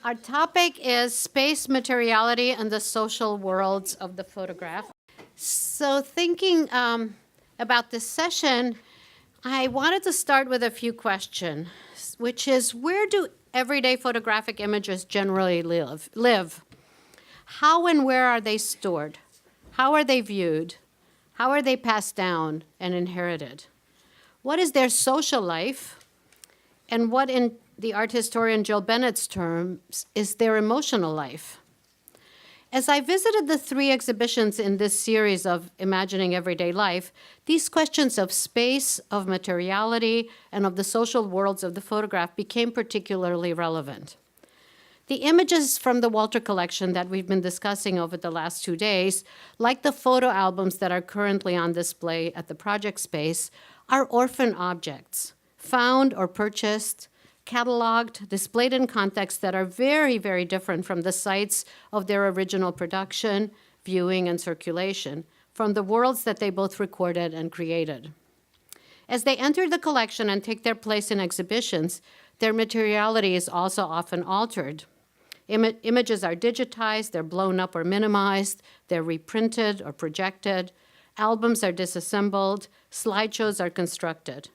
Our topic is space, materiality, and the social worlds of the photograph. So thinking about this session, I wanted to start with a few questions, which is, where do everyday photographic images generally live? How and where are they stored? How are they viewed? How are they passed down and inherited? What is their social life? And what, in the art historian Jill Bennett's terms, is their emotional life? As I visited the 3 exhibitions in this series of Imagining Everyday Life, these questions of space, of materiality, and of the social worlds of the photograph became particularly relevant. The images from the Walther collection that we've been discussing over the last 2 days, like the photo albums that are currently on display at the project space, are orphan objects, found or purchased, cataloged, displayed in contexts that are very, very different from the sites of their original production, viewing, and circulation, from the worlds that they both recorded and created. As they enter the collection and take their place in exhibitions, their materiality is also often altered. Images are digitized, they're blown up or minimized, they're reprinted or projected, albums are disassembled, slideshows are constructed.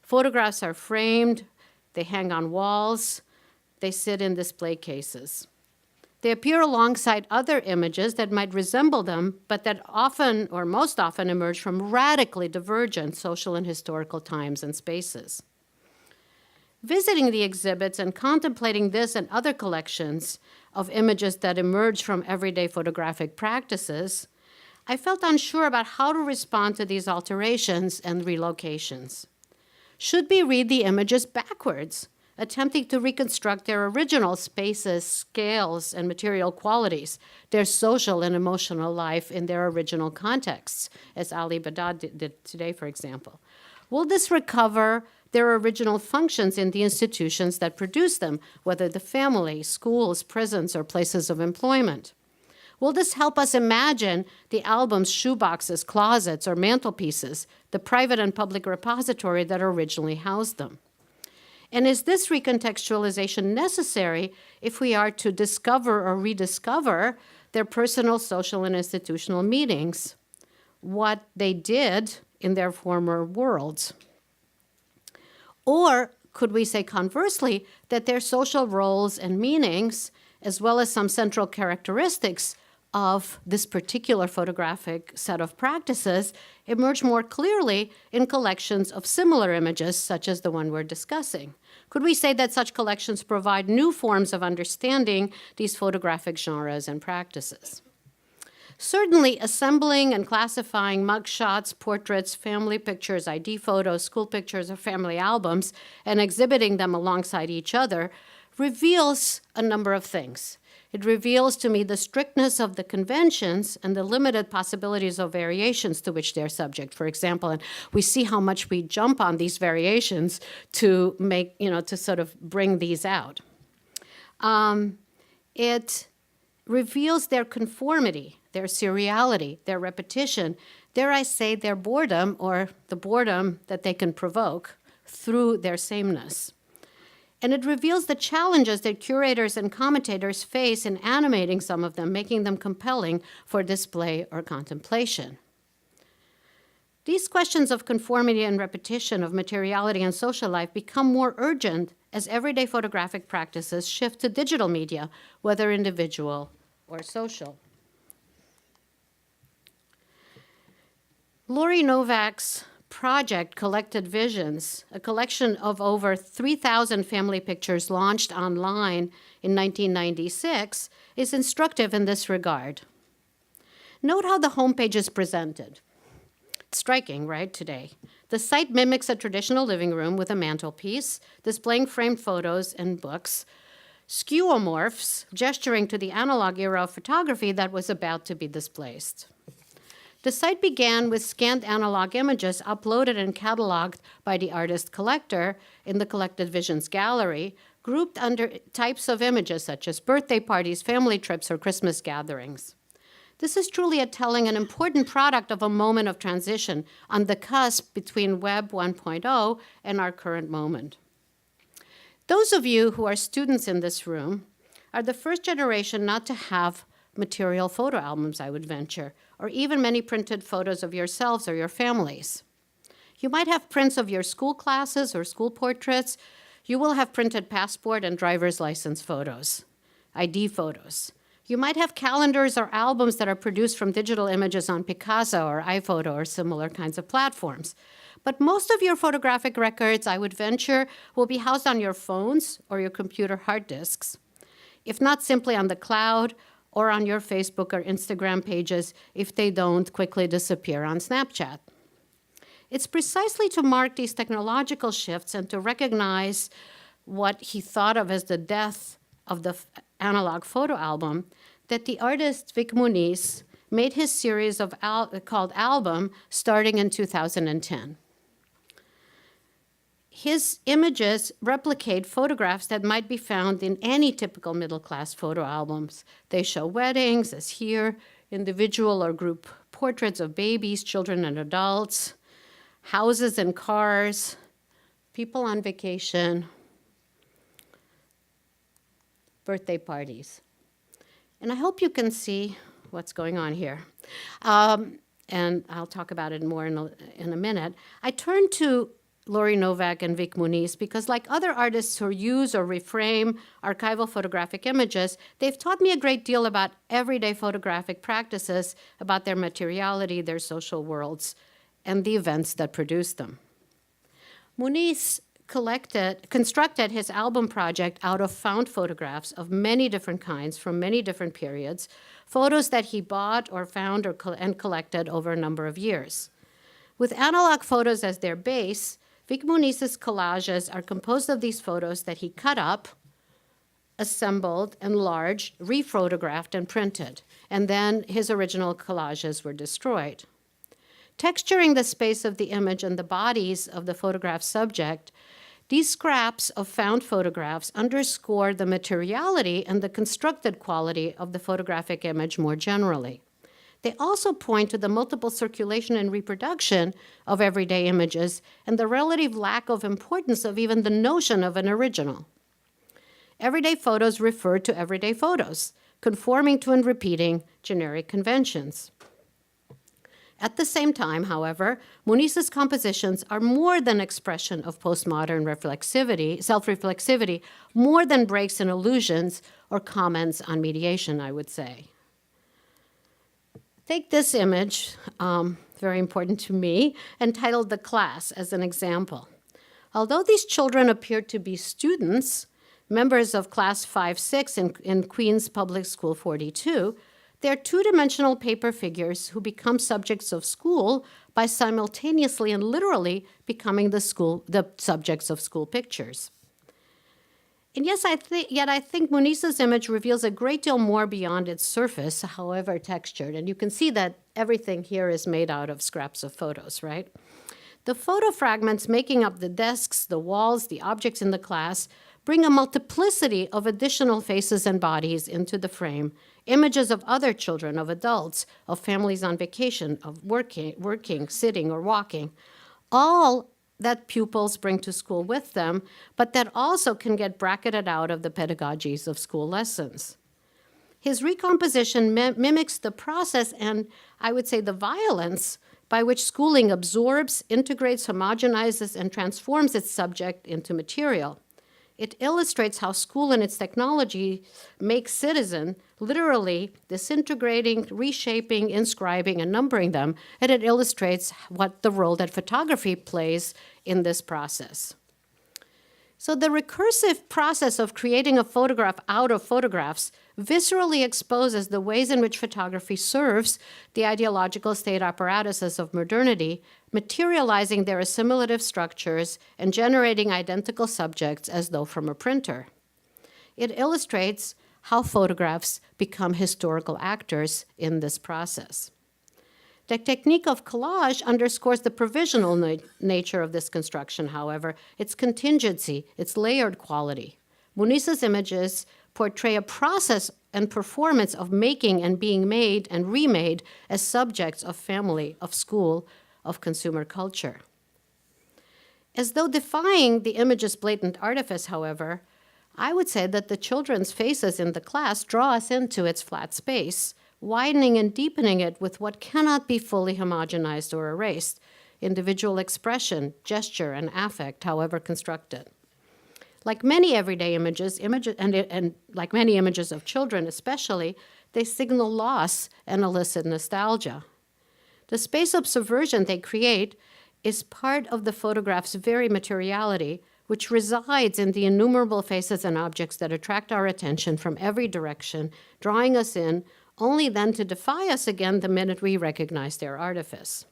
Photographs are framed, they hang on walls, they sit in display cases. They appear alongside other images that might resemble them, but that often, or most often, emerge from radically divergent social and historical times and spaces. Visiting the exhibits and contemplating this and other collections of images that emerge from everyday photographic practices, I felt unsure about how to respond to these alterations and relocations. Should we read the images backwards, attempting to reconstruct their original spaces, scales, and material qualities, their social and emotional life in their original contexts, as Ali Badad did today, for example? Will this recover their original functions in the institutions that produce them, whether the family, schools, prisons, or places of employment? Will this help us imagine the albums, shoeboxes, closets, or mantelpieces, the private and public repository that originally housed them? And is this recontextualization necessary if we are to discover or rediscover their personal, social, and institutional meanings, what they did in their former worlds? Or could we say conversely that their social roles and meanings, as well as some central characteristics of this particular photographic set of practices, emerge more clearly in collections of similar images, such as the one we're discussing? Could we say that such collections provide new forms of understanding these photographic genres and practices? Certainly, assembling and classifying mugshots, portraits, family pictures, ID photos, school pictures, or family albums, and exhibiting them alongside each other reveals a number of things. It reveals to me the strictness of the conventions and the limited possibilities of variations to which they're subject, for example. And we see how much we jump on these variations to make, to sort of bring these out. It reveals their conformity, their seriality, their repetition, dare I say their boredom, or the boredom that they can provoke through their sameness. And it reveals the challenges that curators and commentators face in animating some of them, making them compelling for display or contemplation. These questions of conformity and repetition, of materiality and social life, become more urgent as everyday photographic practices shift to digital media, whether individual or social. Laurie Novak's project, Collected Visions, a collection of over 3,000 family pictures launched online in 1996, is instructive in this regard. Note how the homepage is presented. It's striking, right, today? The site mimics a traditional living room with a mantelpiece, displaying framed photos and books, skeuomorphs, gesturing to the analog era of photography that was about to be displaced. The site began with scanned analog images uploaded and cataloged by the artist collector in the Collected Visions gallery, grouped under types of images such as birthday parties, family trips, or Christmas gatherings. This is truly a telling and important product of a moment of transition on the cusp between Web 1.0 and our current moment. Those of you who are students in this room are the first generation not to have material photo albums, I would venture, or even many printed photos of yourselves or your families. You might have prints of your school classes or school portraits. You will have printed passport and driver's license photos, ID photos. You might have calendars or albums that are produced from digital images on Picasa or iPhoto or similar kinds of platforms. But most of your photographic records, I would venture, will be housed on your phones or your computer hard disks, if not simply on the cloud or on your Facebook or Instagram pages if they don't quickly disappear on Snapchat. It's precisely to mark these technological shifts and to recognize what he thought of as the death of the analog photo album that the artist Vic Muniz made his series of called Album starting in 2010. His images replicate photographs that might be found in any typical middle-class photo albums. They show weddings, as here, individual or group portraits of babies, children, and adults, houses and cars, people on vacation, birthday parties. And I hope you can see what's going on here. And I'll talk about it more in a minute. I turn to Laurie Novak and Vic Muniz because, like other artists who use or reframe archival photographic images, they've taught me a great deal about everyday photographic practices, about their materiality, their social worlds, and the events that produce them. Muniz constructed his album project out of found photographs of many different kinds from many different periods, photos that he bought or found and collected over a number of years. With analog photos as their base, Vic Muniz's collages are composed of these photos that he cut up, assembled, enlarged, rephotographed, and printed, and then his original collages were destroyed. Texturing the space of the image and the bodies of the photograph subject, these scraps of found photographs underscore the materiality and the constructed quality of the photographic image more generally. They also point to the multiple circulation and reproduction of everyday images and the relative lack of importance of even the notion of an original. Everyday photos refer to everyday photos, conforming to and repeating generic conventions. At the same time, however, Muniz's compositions are more than expression of postmodern reflexivity, self-reflexivity, more than breaks and allusions or comments on mediation, I would say. Take this image, very important to me, entitled The Class, as an example. Although these children appear to be students, members of Class 5-6 in Queens Public School 42, they are two-dimensional paper figures who become subjects of school by simultaneously and literally becoming the subjects of school pictures. And yes, yet I think Muniz's image reveals a great deal more beyond its surface, however textured. And you can see that everything here is made out of scraps of photos, right? The photo fragments making up the desks, the walls, the objects in the class bring a multiplicity of additional faces and bodies into the frame, images of other children, of adults, of families on vacation, of working, sitting, or walking, all that pupils bring to school with them, but that also can get bracketed out of the pedagogies of school lessons. His recomposition mimics the process and, I would say, the violence by which schooling absorbs, integrates, homogenizes, and transforms its subject into material. It illustrates how school and its technology make citizen literally disintegrating, reshaping, inscribing, and numbering them, and it illustrates what the role that photography plays in this process. So the recursive process of creating a photograph out of photographs viscerally exposes the ways in which photography serves the ideological state apparatuses of modernity, materializing their assimilative structures and generating identical subjects as though from a printer. It illustrates how photographs become historical actors in this process. The technique of collage underscores the provisional nature of this construction, however, its contingency, its layered quality. Muniz's images portray a process and performance of making and being made and remade as subjects of family, of school, of consumer culture. As though defying the image's blatant artifice, however, I would say that the children's faces in the class draw us into its flat space, widening and deepening it with what cannot be fully homogenized or erased, individual expression, gesture, and affect, however constructed. Like many everyday images and like many images of children especially, they signal loss and elicit nostalgia. The space of subversion they create is part of the photograph's very materiality, which resides in the innumerable faces and objects that attract our attention from every direction, drawing us in, only then to defy us again the minute we recognize their artifice.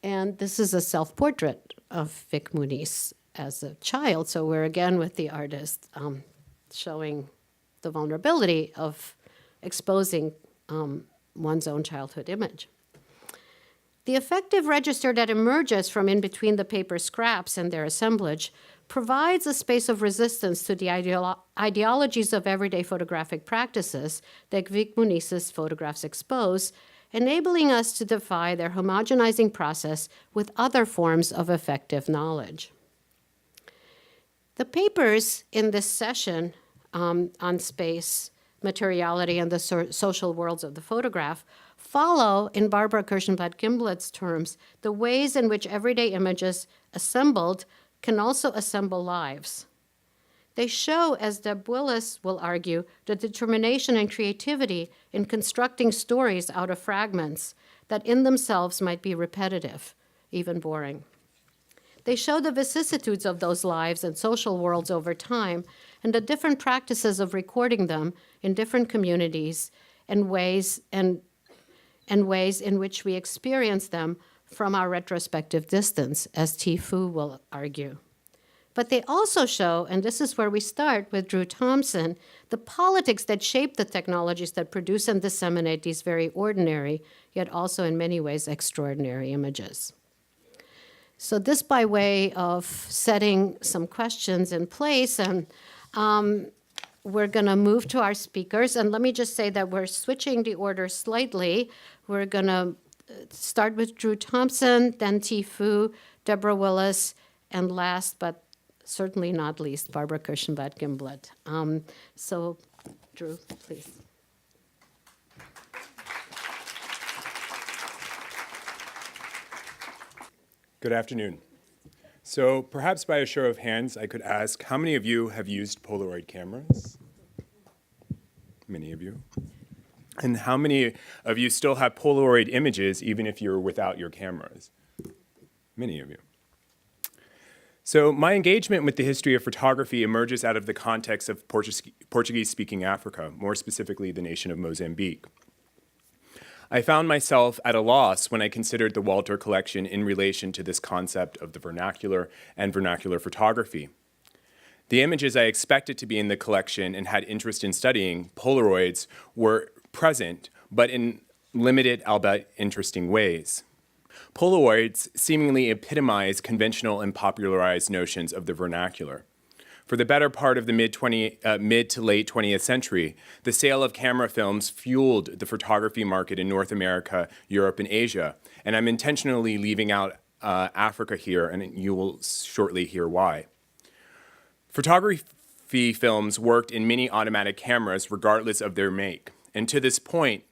And this is a self-portrait of Vic Muniz as a child, so we're again with the artist showing the vulnerability of exposing one's own childhood image. The affective register that emerges from in between the paper scraps and their assemblage provides a space of resistance to the ideologies of everyday photographic practices that Vic Muniz's photographs expose, enabling us to defy their homogenizing process with other forms of affective knowledge. The papers in this session on space, materiality, and the social worlds of the photograph follow, in Barbara Kirshenblatt-Gimblett's terms, the ways in which everyday images assembled can also assemble lives. They show, as Deb Willis will argue, the determination and creativity in constructing stories out of fragments that in themselves might be repetitive, even boring. They show the vicissitudes of those lives and social worlds over time and the different practices of recording them in different communities and ways in which we experience them from our retrospective distance, as T. Fu will argue. But they also show, and this is where we start with Drew Thompson, the politics that shape the technologies that produce and disseminate these very ordinary, yet also in many ways extraordinary images. So this by way of setting some questions in place, and we're going to move to our speakers. And let me just say that we're switching the order slightly. We're going to start with Drew Thompson, then T. Fu, Deborah Willis, and last but certainly not least, Barbara Kirshenblatt-Gimblett. So, Drew, please. Good afternoon. So perhaps by a show of hands, I could ask, how many of you have used Polaroid cameras? Many of you. And how many of you still have Polaroid images, even if you're without your cameras? Many of you. So my engagement with the history of photography emerges out of the context of Portuguese-speaking Africa, more specifically the nation of Mozambique. I found myself at a loss when I considered the Walther collection in relation to this concept of the vernacular and vernacular photography. The images I expected to be in the collection and had interest in studying, Polaroids, were present, but in limited, albeit interesting ways. Polaroids seemingly epitomize conventional and popularized notions of the vernacular. For the better part of the mid to late 20th century, the sale of camera films fueled the photography market in North America, Europe, and Asia. And I'm intentionally leaving out Africa here, and you will shortly hear why. Photography films worked in many automatic cameras regardless of their make. And to this point,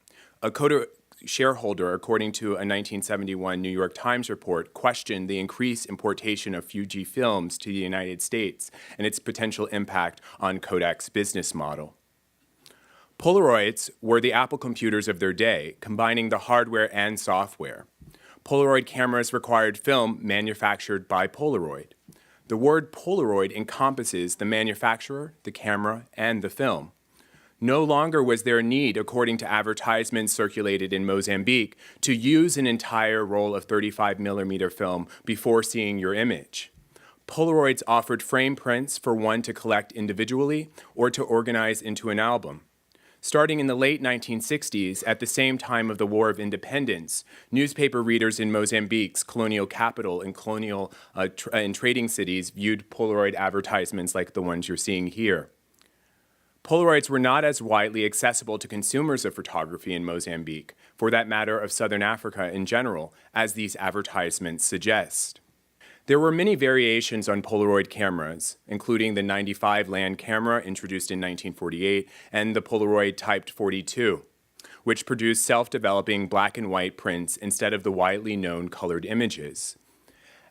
a Kodak shareholder, according to a 1971 New York Times report, questioned the increased importation of Fuji films to the United States and its potential impact on Kodak's business model. Polaroids were the Apple computers of their day, combining the hardware and software. Polaroid cameras required film manufactured by Polaroid. The word Polaroid encompasses the manufacturer, the camera, and the film. No longer was there a need, according to advertisements circulated in Mozambique, to use an entire roll of 35mm film before seeing your image. Polaroids offered frame prints for one to collect individually or to organize into an album. Starting in the late 1960s, at the same time of the War of Independence, newspaper readers in Mozambique's colonial capital and colonial and trading cities viewed Polaroid advertisements like the ones you're seeing here. Polaroids were not as widely accessible to consumers of photography in Mozambique, for that matter of Southern Africa in general, as these advertisements suggest. There were many variations on Polaroid cameras, including the 95 Land camera introduced in 1948 and the Polaroid Type 42, which produced self-developing black and white prints instead of the widely known colored images.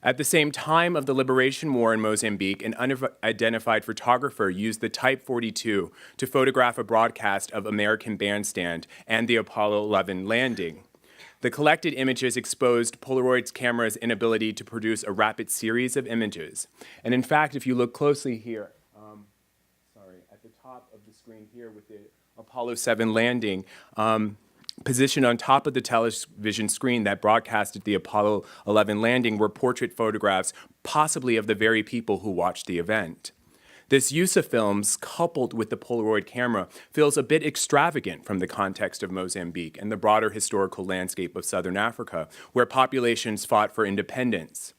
At the same time of the Liberation War in Mozambique, an unidentified photographer used the Type 42 to photograph a broadcast of American Bandstand and the Apollo 11 landing. The collected images exposed Polaroid's camera's inability to produce a rapid series of images. And in fact, if you look closely here, at the top of the screen here with the Apollo 7 landing, positioned on top of the television screen that broadcasted the Apollo 11 landing were portrait photographs, possibly of the very people who watched the event. This use of films, coupled with the Polaroid camera, feels a bit extravagant from the context of Mozambique and the broader historical landscape of Southern Africa, where populations fought for independence.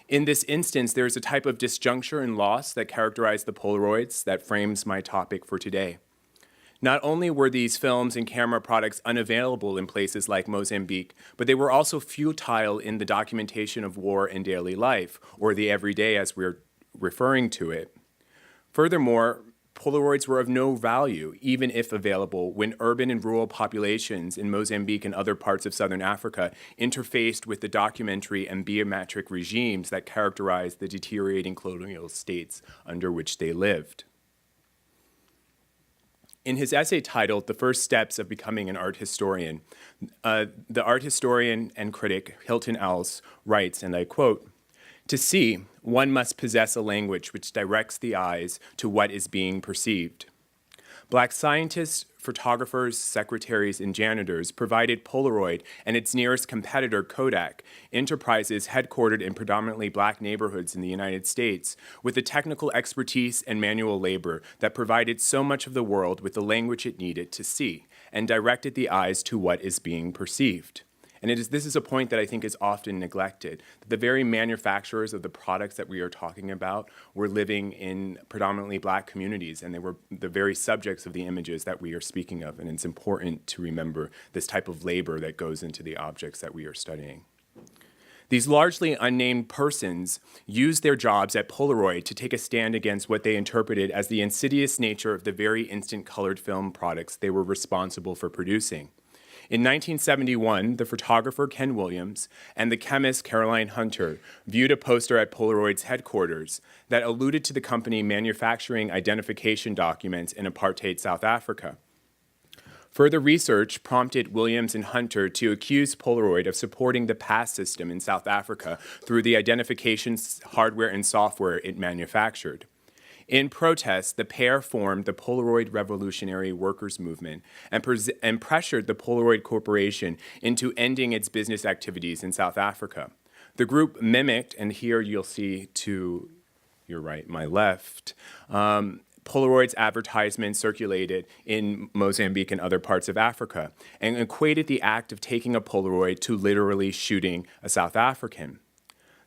In this instance, there is a type of disjuncture and loss that characterized the Polaroids that frames my topic for today. Not only were these films and camera products unavailable in places like Mozambique, but they were also futile in the documentation of war and daily life, or the everyday as we're referring to it. Furthermore, Polaroids were of no value, even if available, when urban and rural populations in Mozambique and other parts of Southern Africa interfaced with the documentary and biometric regimes that characterized the deteriorating colonial states under which they lived. In his essay titled The First Steps of Becoming an Art Historian, the art historian and critic Hilton Als writes, and I quote, "To see, one must possess a language which directs the eyes to what is being perceived. Black scientists, photographers, secretaries, and janitors provided Polaroid and its nearest competitor, Kodak, enterprises headquartered in predominantly black neighborhoods in the United States, with the technical expertise and manual labor that provided so much of the world with the language it needed to see, and directed the eyes to what is being perceived." And this is a point that I think is often neglected. The very manufacturers of the products that we are talking about were living in predominantly black communities, and they were the very subjects of the images that we are speaking of. And it's important to remember this type of labor that goes into the objects that we are studying. These largely unnamed persons used their jobs at Polaroid to take a stand against what they interpreted as the insidious nature of the very instant colored film products they were responsible for producing. In 1971, the photographer Ken Williams and the chemist Caroline Hunter viewed a poster at Polaroid's headquarters that alluded to the company manufacturing identification documents in apartheid South Africa. Further research prompted Williams and Hunter to accuse Polaroid of supporting the pass system in South Africa through the identification hardware and software it manufactured. In protest, the pair formed the Polaroid Revolutionary Workers Movement and pressured the Polaroid Corporation into ending its business activities in South Africa. The group mimicked, and here you'll see to your right, my left, Polaroid's advertisements circulated in Mozambique and other parts of Africa, and equated the act of taking a Polaroid to literally shooting a South African.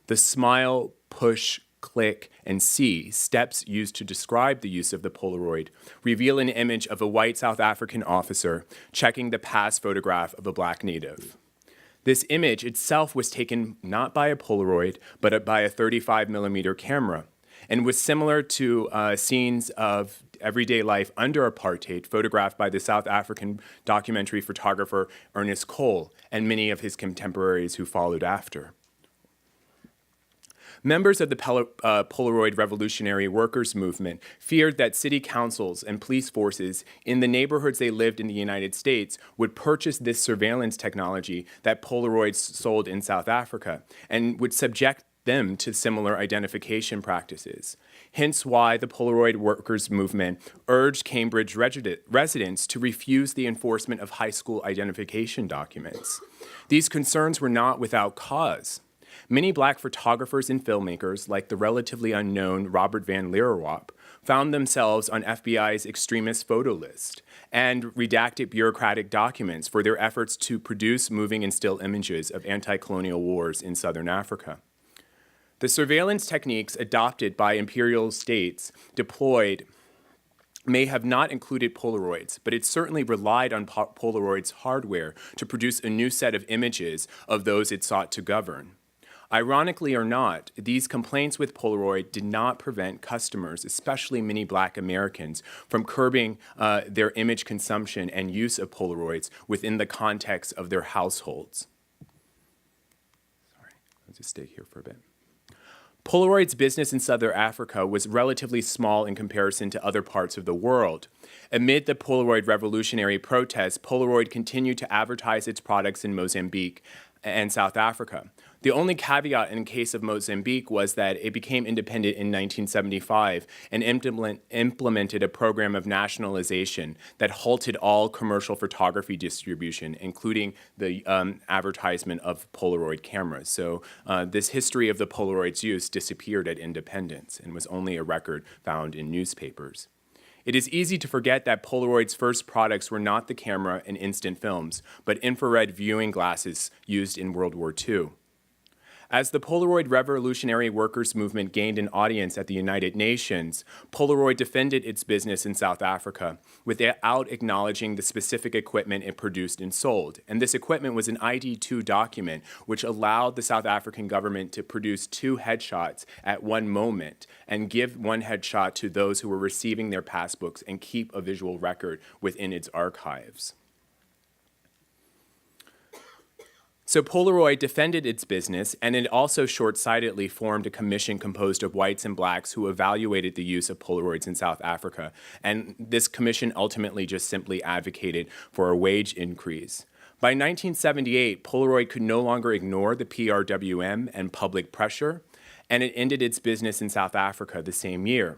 The smile, push, click, and see, steps used to describe the use of the Polaroid, reveal an image of a white South African officer checking the pass photograph of a black native. This image itself was taken not by a Polaroid, but by a 35mm camera, and was similar to scenes of everyday life under apartheid photographed by the South African documentary photographer Ernest Cole and many of his contemporaries who followed after. Members of the Polaroid Revolutionary Workers Movement feared that city councils and police forces in the neighborhoods they lived in the United States would purchase this surveillance technology that Polaroids sold in South Africa and would subject them to similar identification practices. Hence why the Polaroid Workers Movement urged Cambridge residents to refuse the enforcement of high school identification documents. These concerns were not without cause. Many black photographers and filmmakers, like the relatively unknown Robert Van Leeuwenhoek, found themselves on FBI's extremist photo list and redacted bureaucratic documents for their efforts to produce moving and still images of anti-colonial wars in Southern Africa. The surveillance techniques adopted by imperial states deployed may have not included Polaroids, but it certainly relied on Polaroid's hardware to produce a new set of images of those it sought to govern. Ironically or not, these complaints with Polaroid did not prevent customers, especially many Black Americans, from curbing their image consumption and use of Polaroids within the context of their households. Sorry, I'll just stay here for a bit. Polaroid's business in Southern Africa was relatively small in comparison to other parts of the world. Amid the Polaroid revolutionary protests, Polaroid continued to advertise its products in Mozambique and South Africa. The only caveat in the case of Mozambique was that it became independent in 1975 and implemented a program of nationalization that halted all commercial photography distribution, including the advertisement of Polaroid cameras. So this history of the Polaroid's use disappeared at independence and was only a record found in newspapers. It is easy to forget that Polaroid's first products were not the camera and instant films, but infrared viewing glasses used in World War II. As the Polaroid revolutionary workers' movement gained an audience at the United Nations, Polaroid defended its business in South Africa without acknowledging the specific equipment it produced and sold. And this equipment was an ID2 document, which allowed the South African government to produce 2 headshots at one moment and give one headshot to those who were receiving their passbooks and keep a visual record within its archives. So Polaroid defended its business, and it also short-sightedly formed a commission composed of whites and blacks who evaluated the use of Polaroids in South Africa. And this commission ultimately just simply advocated for a wage increase. By 1978, Polaroid could no longer ignore the PRWM and public pressure, and it ended its business in South Africa the same year.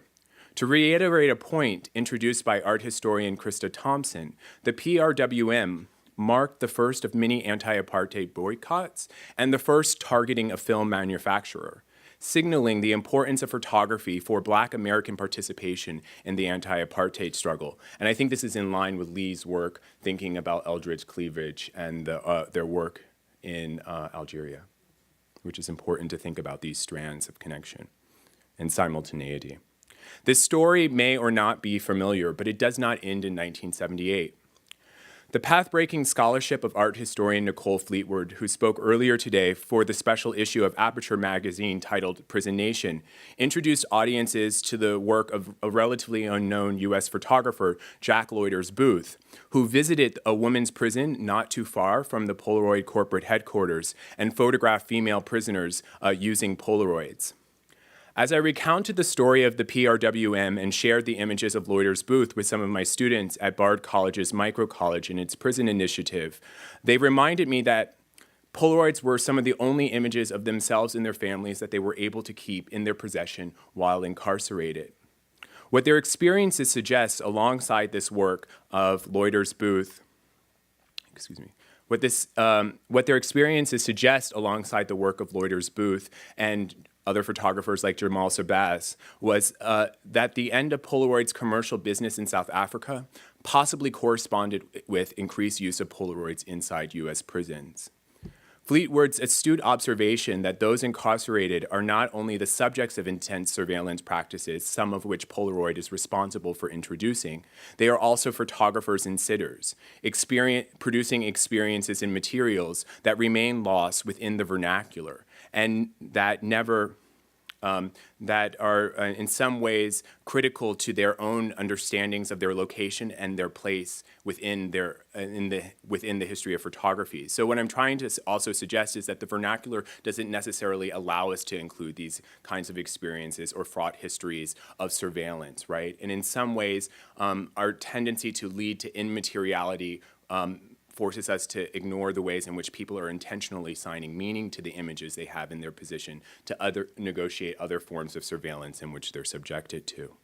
To reiterate a point introduced by art historian Krista Thompson, the PRWM marked the first of many anti-apartheid boycotts and the first targeting a film manufacturer, signaling the importance of photography for Black American participation in the anti-apartheid struggle. And I think this is in line with Lee's work thinking about Eldridge cleavage and their work in Algeria, which is important to think about these strands of connection and simultaneity. This story may or not be familiar, but it does not end in 1978. The path-breaking scholarship of art historian Nicole Fleetwood, who spoke earlier today for the special issue of Aperture magazine titled Prison Nation, introduced audiences to the work of a relatively unknown U.S. photographer, Jack Loiter's Booth, who visited a women's prison not too far from the Polaroid corporate headquarters and photographed female prisoners using Polaroids. As I recounted the story of the PRWM and shared the images of Loiter's Booth with some of my students at Bard College's Microcollege and its prison initiative, they reminded me that Polaroids were some of the only images of themselves and their families that they were able to keep in their possession while incarcerated. What their experiences suggest alongside this work of Loiter's Booth, what their experiences suggest alongside the work of Loiter's Booth and other photographers like Jamal Sabaz, was that the end of Polaroid's commercial business in South Africa possibly corresponded with increased use of Polaroids inside U.S. prisons. Fleetwood's astute observation that those incarcerated are not only the subjects of intense surveillance practices, some of which Polaroid is responsible for introducing, they are also photographers and sitters, producing experiences and materials that remain lost within the vernacular, and that that are in some ways critical to their own understandings of their location and their place within within the history of photography. So what I'm trying to also suggest is that the vernacular doesn't necessarily allow us to include these kinds of experiences or fraught histories of surveillance, right? And in some ways, our tendency to lead to immateriality forces us to ignore the ways in which people are intentionally assigning meaning to the images they have in their possession to negotiate other forms of surveillance in which they're subjected to.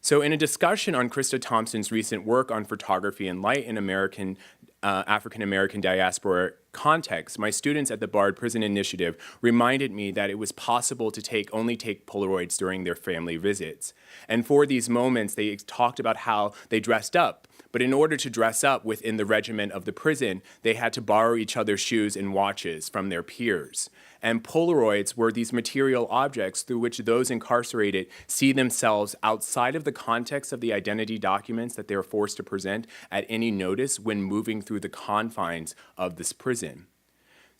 So in a discussion on Krista Thompson's recent work on photography and light in African-American diaspora context, my students at the Bard Prison Initiative reminded me that it was possible to only take Polaroids during their family visits. And for these moments, they talked about how they dressed up. But in order to dress up within the regiment of the prison, they had to borrow each other's shoes and watches from their peers. And Polaroids were these material objects through which those incarcerated see themselves outside of the context of the identity documents that they are forced to present at any notice when moving through the confines of this prison.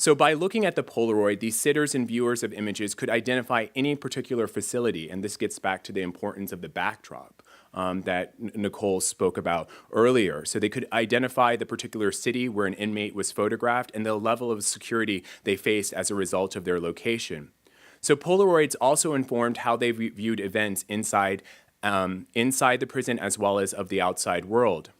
So by looking at the Polaroid, these sitters and viewers of images could identify any particular facility, and this gets back to the importance of the backdrop that Nicole spoke about earlier. So they could identify the particular city where an inmate was photographed and the level of security they faced as a result of their location. So Polaroids also informed how they viewed events inside the prison as well as of the outside world.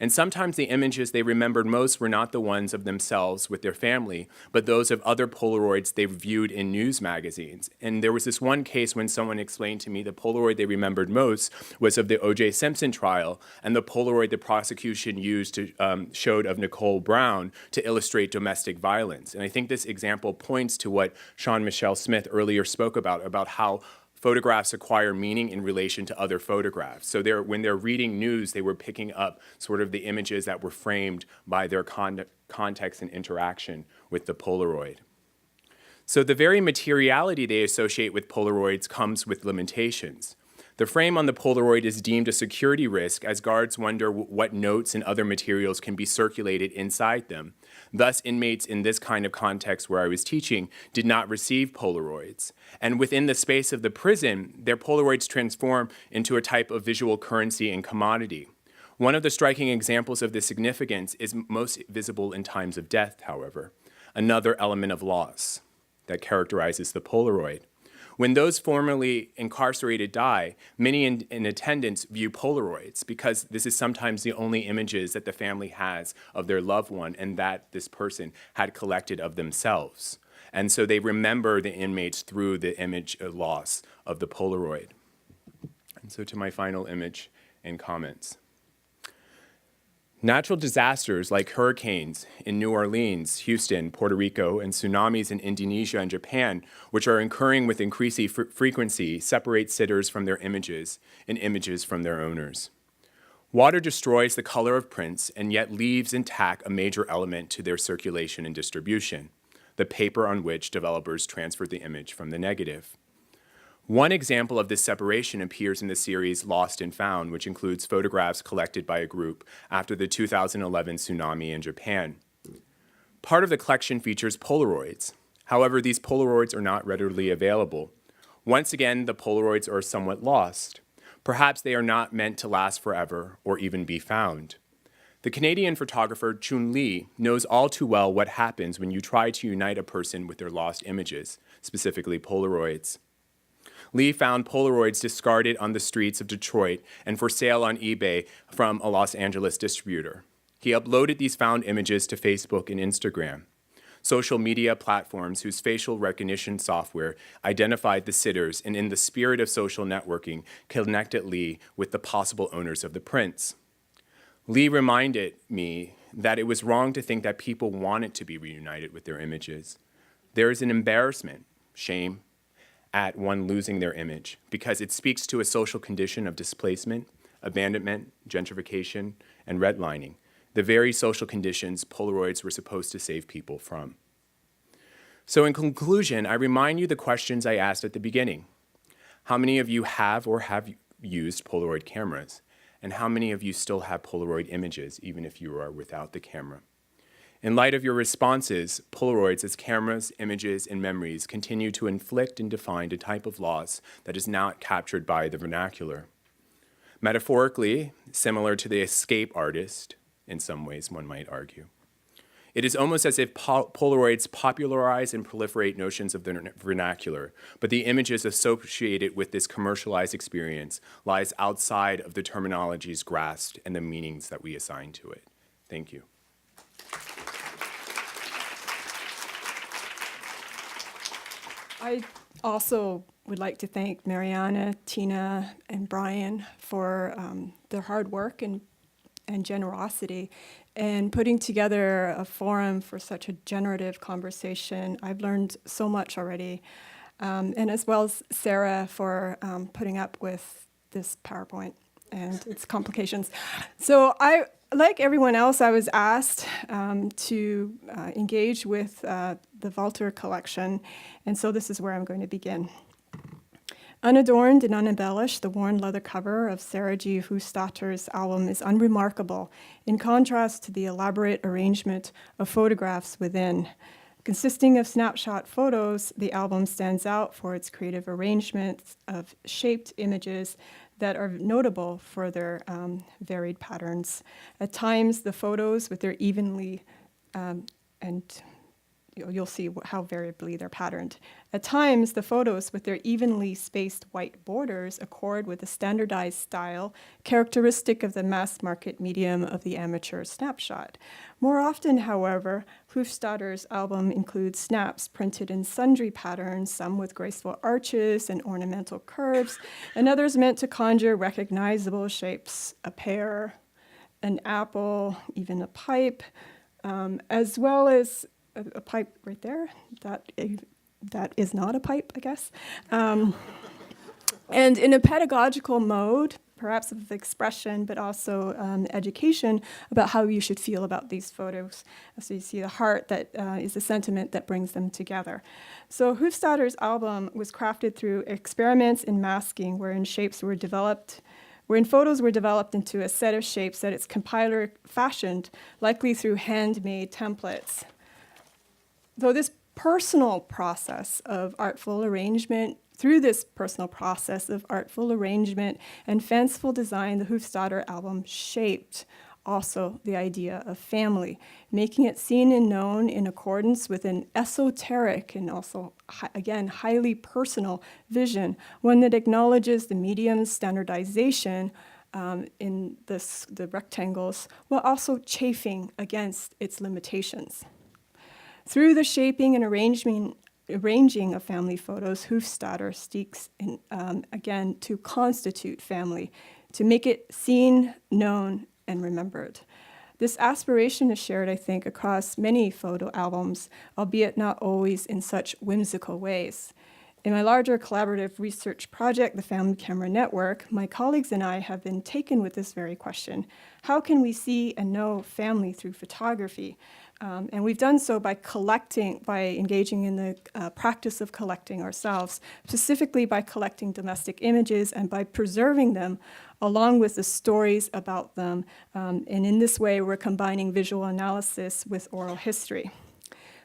And sometimes the images they remembered most were not the ones of themselves with their family, but those of other Polaroids they viewed in news magazines. And there was this one case when someone explained to me the Polaroid they remembered most was of the O.J. Simpson trial, and the Polaroid the prosecution used showed of Nicole Brown to illustrate domestic violence. And I think this example points to what Sean Michelle Smith earlier spoke about how photographs acquire meaning in relation to other photographs. So when they're reading news, they were picking up sort of the images that were framed by their context and interaction with the Polaroid. So the very materiality they associate with Polaroids comes with limitations. The frame on the Polaroid is deemed a security risk as guards wonder what notes and other materials can be circulated inside them. Thus, inmates in this kind of context where I was teaching did not receive Polaroids. And within the space of the prison, their Polaroids transform into a type of visual currency and commodity. One of the striking examples of this significance is most visible in times of death, however, another element of loss that characterizes the Polaroid. When those formerly incarcerated die, many in attendance view Polaroids because this is sometimes the only images that the family has of their loved one and that this person had collected of themselves. And so they remember the inmates through the image loss of the Polaroid. And so to my final image and comments. Natural disasters like hurricanes in New Orleans, Houston, Puerto Rico, and tsunamis in Indonesia and Japan, which are occurring with increasing frequency, separate sitters from their images and images from their owners. Water destroys the color of prints and yet leaves intact a major element to their circulation and distribution, the paper on which developers transferred the image from the negative. One example of this separation appears in the series Lost and Found, which includes photographs collected by a group after the 2011 tsunami in Japan. Part of the collection features Polaroids. However, these Polaroids are not readily available. Once again, the Polaroids are somewhat lost. Perhaps they are not meant to last forever or even be found. The Canadian photographer Chun Lee knows all too well what happens when you try to unite a person with their lost images, specifically Polaroids. Lee found Polaroids discarded on the streets of Detroit and for sale on eBay from a Los Angeles distributor. He uploaded these found images to Facebook and Instagram, social media platforms whose facial recognition software identified the sitters and in the spirit of social networking connected Lee with the possible owners of the prints. Lee reminded me that it was wrong to think that people wanted to be reunited with their images. There is an embarrassment, shame, at one losing their image because it speaks to a social condition of displacement, abandonment, gentrification, and redlining, the very social conditions Polaroids were supposed to save people from. So in conclusion, I remind you the questions I asked at the beginning. How many of you have or have used Polaroid cameras? And how many of you still have Polaroid images, even if you are without the camera? In light of your responses, Polaroids as cameras, images, and memories continue to inflict and define a type of loss that is not captured by the vernacular. Metaphorically, similar to the escape artist, in some ways one might argue. It is almost as if Polaroids popularize and proliferate notions of the vernacular, but the images associated with this commercialized experience lies outside of the terminologies grasped and the meanings that we assign to it. Thank you. I also would like to thank Marianne, Tina, and Brian for their hard work and generosity in putting together a forum for such a generative conversation. I've learned so much already, and as well as Sarah for putting up with this PowerPoint and its complications. So like everyone else, I was asked to engage with the Walther collection, and so this is where I'm going to begin. Unadorned and unembellished, the worn leather cover of Sarah G. Husstatter's album is unremarkable in contrast to the elaborate arrangement of photographs within. Consisting of snapshot photos, the album stands out for its creative arrangements of shaped images that are notable for their varied patterns. At times, the photos with their evenly, and you'll see how variably they're patterned. At times, the photos with their evenly spaced white borders accord with the standardized style characteristic of the mass market medium of the amateur snapshot. More often, however, Hofstadter's album includes snaps printed in sundry patterns, some with graceful arches and ornamental curves, and others meant to conjure recognizable shapes, a pear, an apple, even a pipe, as well as a pipe right there. That is not a pipe, I guess. And in a pedagogical mode, perhaps of expression, but also education about how you should feel about these photos. So you see the heart that is the sentiment that brings them together. So Hofstadter's album was crafted through experiments in masking, wherein photos were developed into a set of shapes that its compiler fashioned, likely through handmade templates. Though this personal process of artful arrangement, through this personal process of artful arrangement and fanciful design, the Hofstadter album shaped also the idea of family, making it seen and known in accordance with an esoteric and also, again, highly personal vision, one that acknowledges the medium's standardization in the rectangles, while also chafing against its limitations. Through the shaping and arranging of family photos, Hofstadter seeks, again, to constitute family, to make it seen, known, and remembered. This aspiration is shared, I think, across many photo albums, albeit not always in such whimsical ways. In my larger collaborative research project, the Family Camera Network, my colleagues and I have been taken with this very question. How can we see and know family through photography? And we've done so by engaging in the practice of collecting ourselves, specifically by collecting domestic images and by preserving them along with the stories about them. And in this way, we're combining visual analysis with oral history.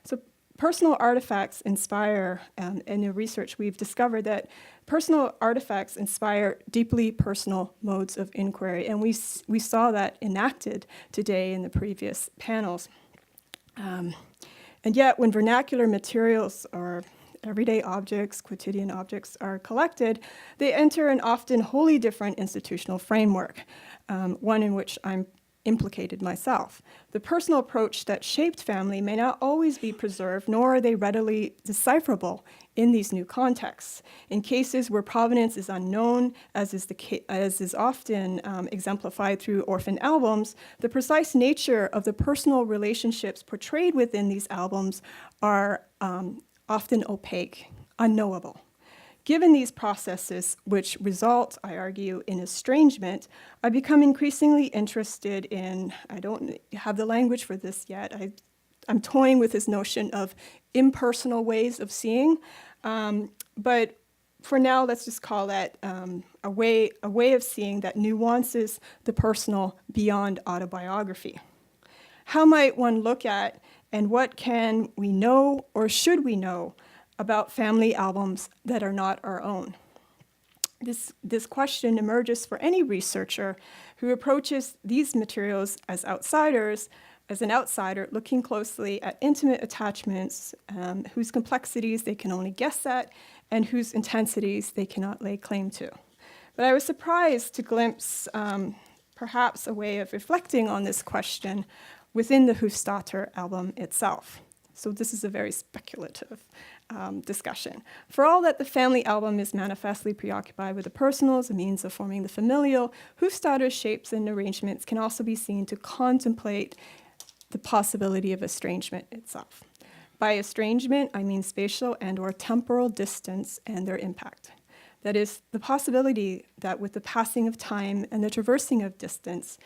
So personal artifacts inspire, in the research we've discovered that personal artifacts inspire deeply personal modes of inquiry. And we saw that enacted today in the previous panels. And yet, when vernacular materials or everyday objects, quotidian objects are collected, they enter an often wholly different institutional framework, one in which I'm implicated myself. The personal approach that shaped family may not always be preserved, nor are they readily decipherable in these new contexts. In cases where provenance is unknown, as is often exemplified through orphan albums, the precise nature of the personal relationships portrayed within these albums are often opaque, unknowable. Given these processes, which result, I argue, in estrangement, I become increasingly interested in, I don't have the language for this yet, I'm toying with this notion of impersonal ways of seeing, but for now, let's just call that a way of seeing that nuances the personal beyond autobiography. How might one look at and what can we know or should we know about family albums that are not our own? This question emerges for any researcher who approaches these materials as an outsider looking closely at intimate attachments whose complexities they can only guess at and whose intensities they cannot lay claim to. But I was surprised to glimpse perhaps a way of reflecting on this question within the Hofstadter album itself. So this is a very speculative discussion. For all that the family album is manifestly preoccupied with the personal as a means of forming the familial, Hofstadter's shapes and arrangements can also be seen to contemplate the possibility of estrangement itself. By estrangement, I mean spatial and/or temporal distance and their impact. That is, the possibility that with the passing of time and the traversing of distance,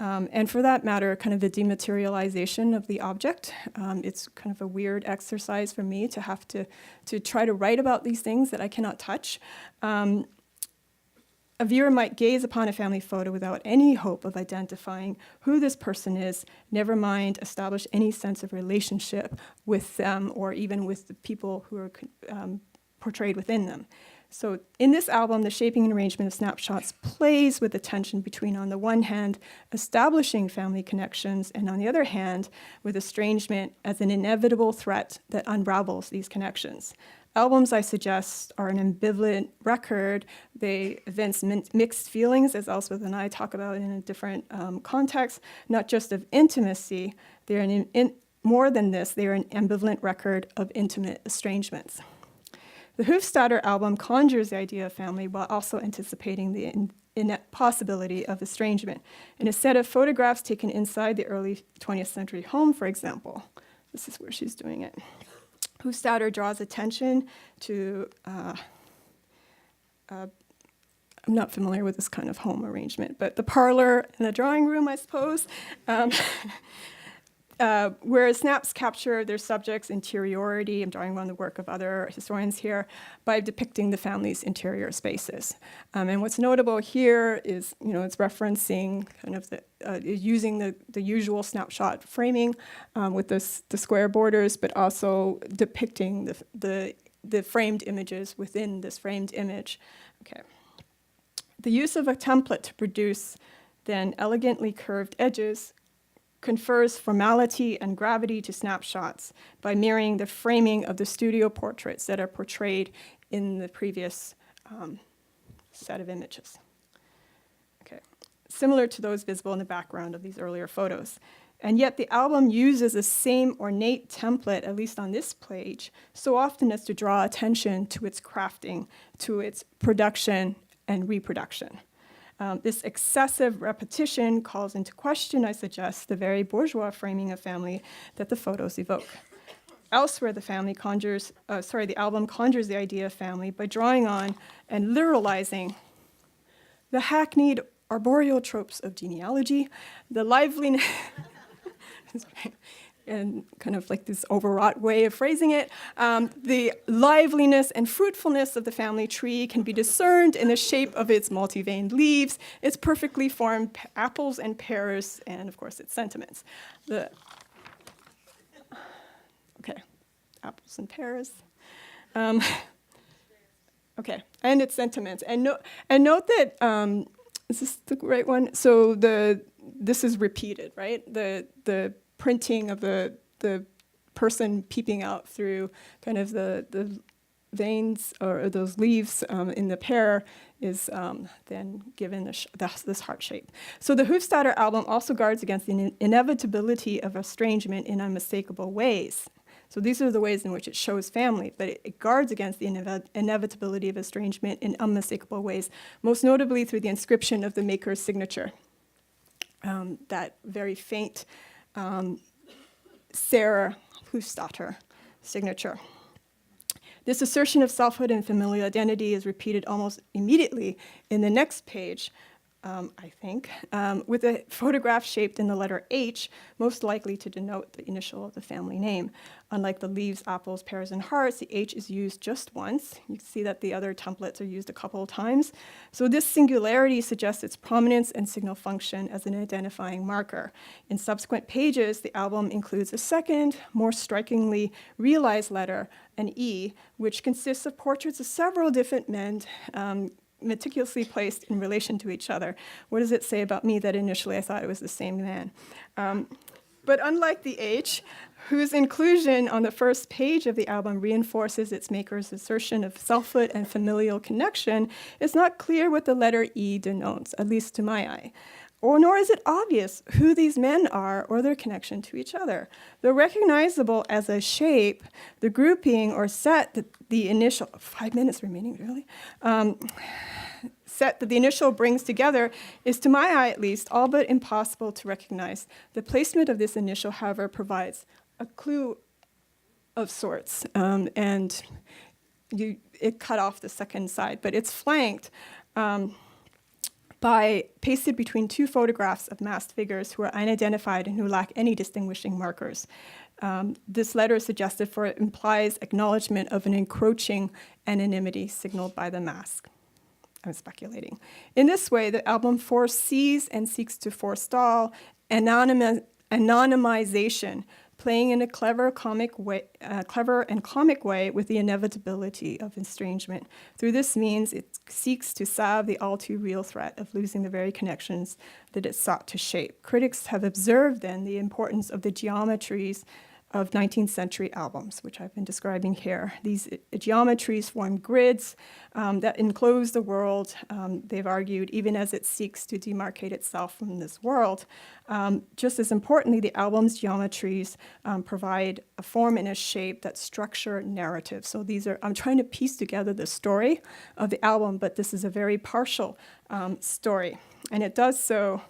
and for that matter, kind of the dematerialization of the object. It's kind of a weird exercise for me to have to try to write about these things that I cannot touch. A A viewer might gaze upon a family photo without any hope of identifying who this person is, never mind establish any sense of relationship with them or even with the people who are portrayed within them. So in this album, the shaping and arrangement of snapshots plays with the tension between, on the one hand, establishing family connections, and on the other hand, with estrangement as an inevitable threat that unravels these connections. Albums, I suggest, are an ambivalent record. They evince mixed feelings, as Elspeth and I talk about in a different context, not just of intimacy. They're more than this, they are an ambivalent record of intimate estrangements. The Hofstadter album conjures the idea of family while also anticipating the possibility of estrangement. In a set of photographs taken inside the early 20th century home, for example, this is where she's doing it. Hofstadter draws attention to, I'm not familiar with this kind of home arrangement, but the parlor and the drawing room, I suppose, where snaps capture their subject's interiority. I'm drawing on the work of other historians here by depicting the family's interior spaces. And what's notable here is, it's referencing kind of using the usual snapshot framing with the square borders, but also depicting the framed images within this framed image. Okay. The use of a template to produce then elegantly curved edges confers formality and gravity to snapshots by mirroring the framing of the studio portraits that are portrayed in the previous set of images. Okay. Similar to those visible in the background of these earlier photos. And yet the album uses the same ornate template, at least on this page, so often as to draw attention to its crafting, to its production and reproduction. This excessive repetition calls into question, I suggest, the very bourgeois framing of family that the photos evoke. Elsewhere, the album conjures the idea of family by drawing on and literalizing the hackneyed arboreal tropes of genealogy, the liveliness, and kind of like this overwrought way of phrasing it, the liveliness and fruitfulness of the family tree can be discerned in the shape of its multi-veined leaves, its perfectly formed apples and pears, and of course its sentiments. Apples and pears. And its sentiments. And note that, is this the right one? So this is repeated, right? The printing of the person peeping out through kind of the veins or those leaves in the pear is then given this heart shape. So the Hofstadter album also guards against the inevitability of estrangement in unmistakable ways. So these are the ways in which it shows family, but it guards against the inevitability of estrangement in unmistakable ways, most notably through the inscription of the maker's signature, that very faint Sarah Hofstadter signature. This assertion of selfhood and familial identity is repeated almost immediately in the next page, I think, with a photograph shaped in the letter H, most likely to denote the initial of the family name. Unlike the leaves, apples, pears, and hearts, the H is used just once. You can see that the other templates are used a couple of times. So this singularity suggests its prominence and signal function as an identifying marker. In subsequent pages, the album includes a second, more strikingly realized letter, an E, which consists of portraits of several different men, meticulously placed in relation to each other. What does it say about me that initially I thought it was the same man? But unlike the H, whose inclusion on the first page of the album reinforces its maker's assertion of selfhood and familial connection, it's not clear what the letter E denotes, at least to my eye. Nor is it obvious who these men are or their connection to each other. Though recognizable as a shape, the grouping or set that the initial, 5 minutes remaining, really, set that the initial brings together is, to my eye at least, all but impossible to recognize. The placement of this initial, however, provides a clue of sorts, and it cut off the second side, but it's flanked by pasted between two photographs of masked figures who are unidentified and who lack any distinguishing markers. This letter is suggested for it implies acknowledgement of an encroaching anonymity signaled by the mask. I'm speculating. In this way, the album foresees and seeks to forestall anonymization, playing in a clever and comic way with the inevitability of estrangement. Through this means, it seeks to salve the all too real threat of losing the very connections that it sought to shape. Critics have observed then the importance of the geometries of 19th century albums, which I've been describing here. These geometries form grids that enclose the world, they've argued, even as it seeks to demarcate itself from this world. Just as importantly, the album's geometries provide a form and a shape that structure narrative. So I'm trying to piece together the story of the album, but this is a very partial story. And it does so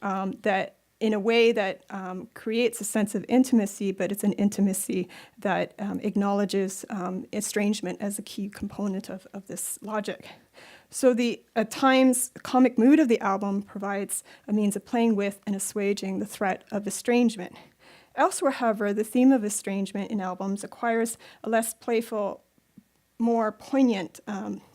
that in a way that creates a sense of intimacy, but it's an intimacy that acknowledges estrangement as a key component of this logic. So the, at times, comic mood of the album provides a means of playing with and assuaging the threat of estrangement. Elsewhere, however, the theme of estrangement in albums acquires a less playful, more poignant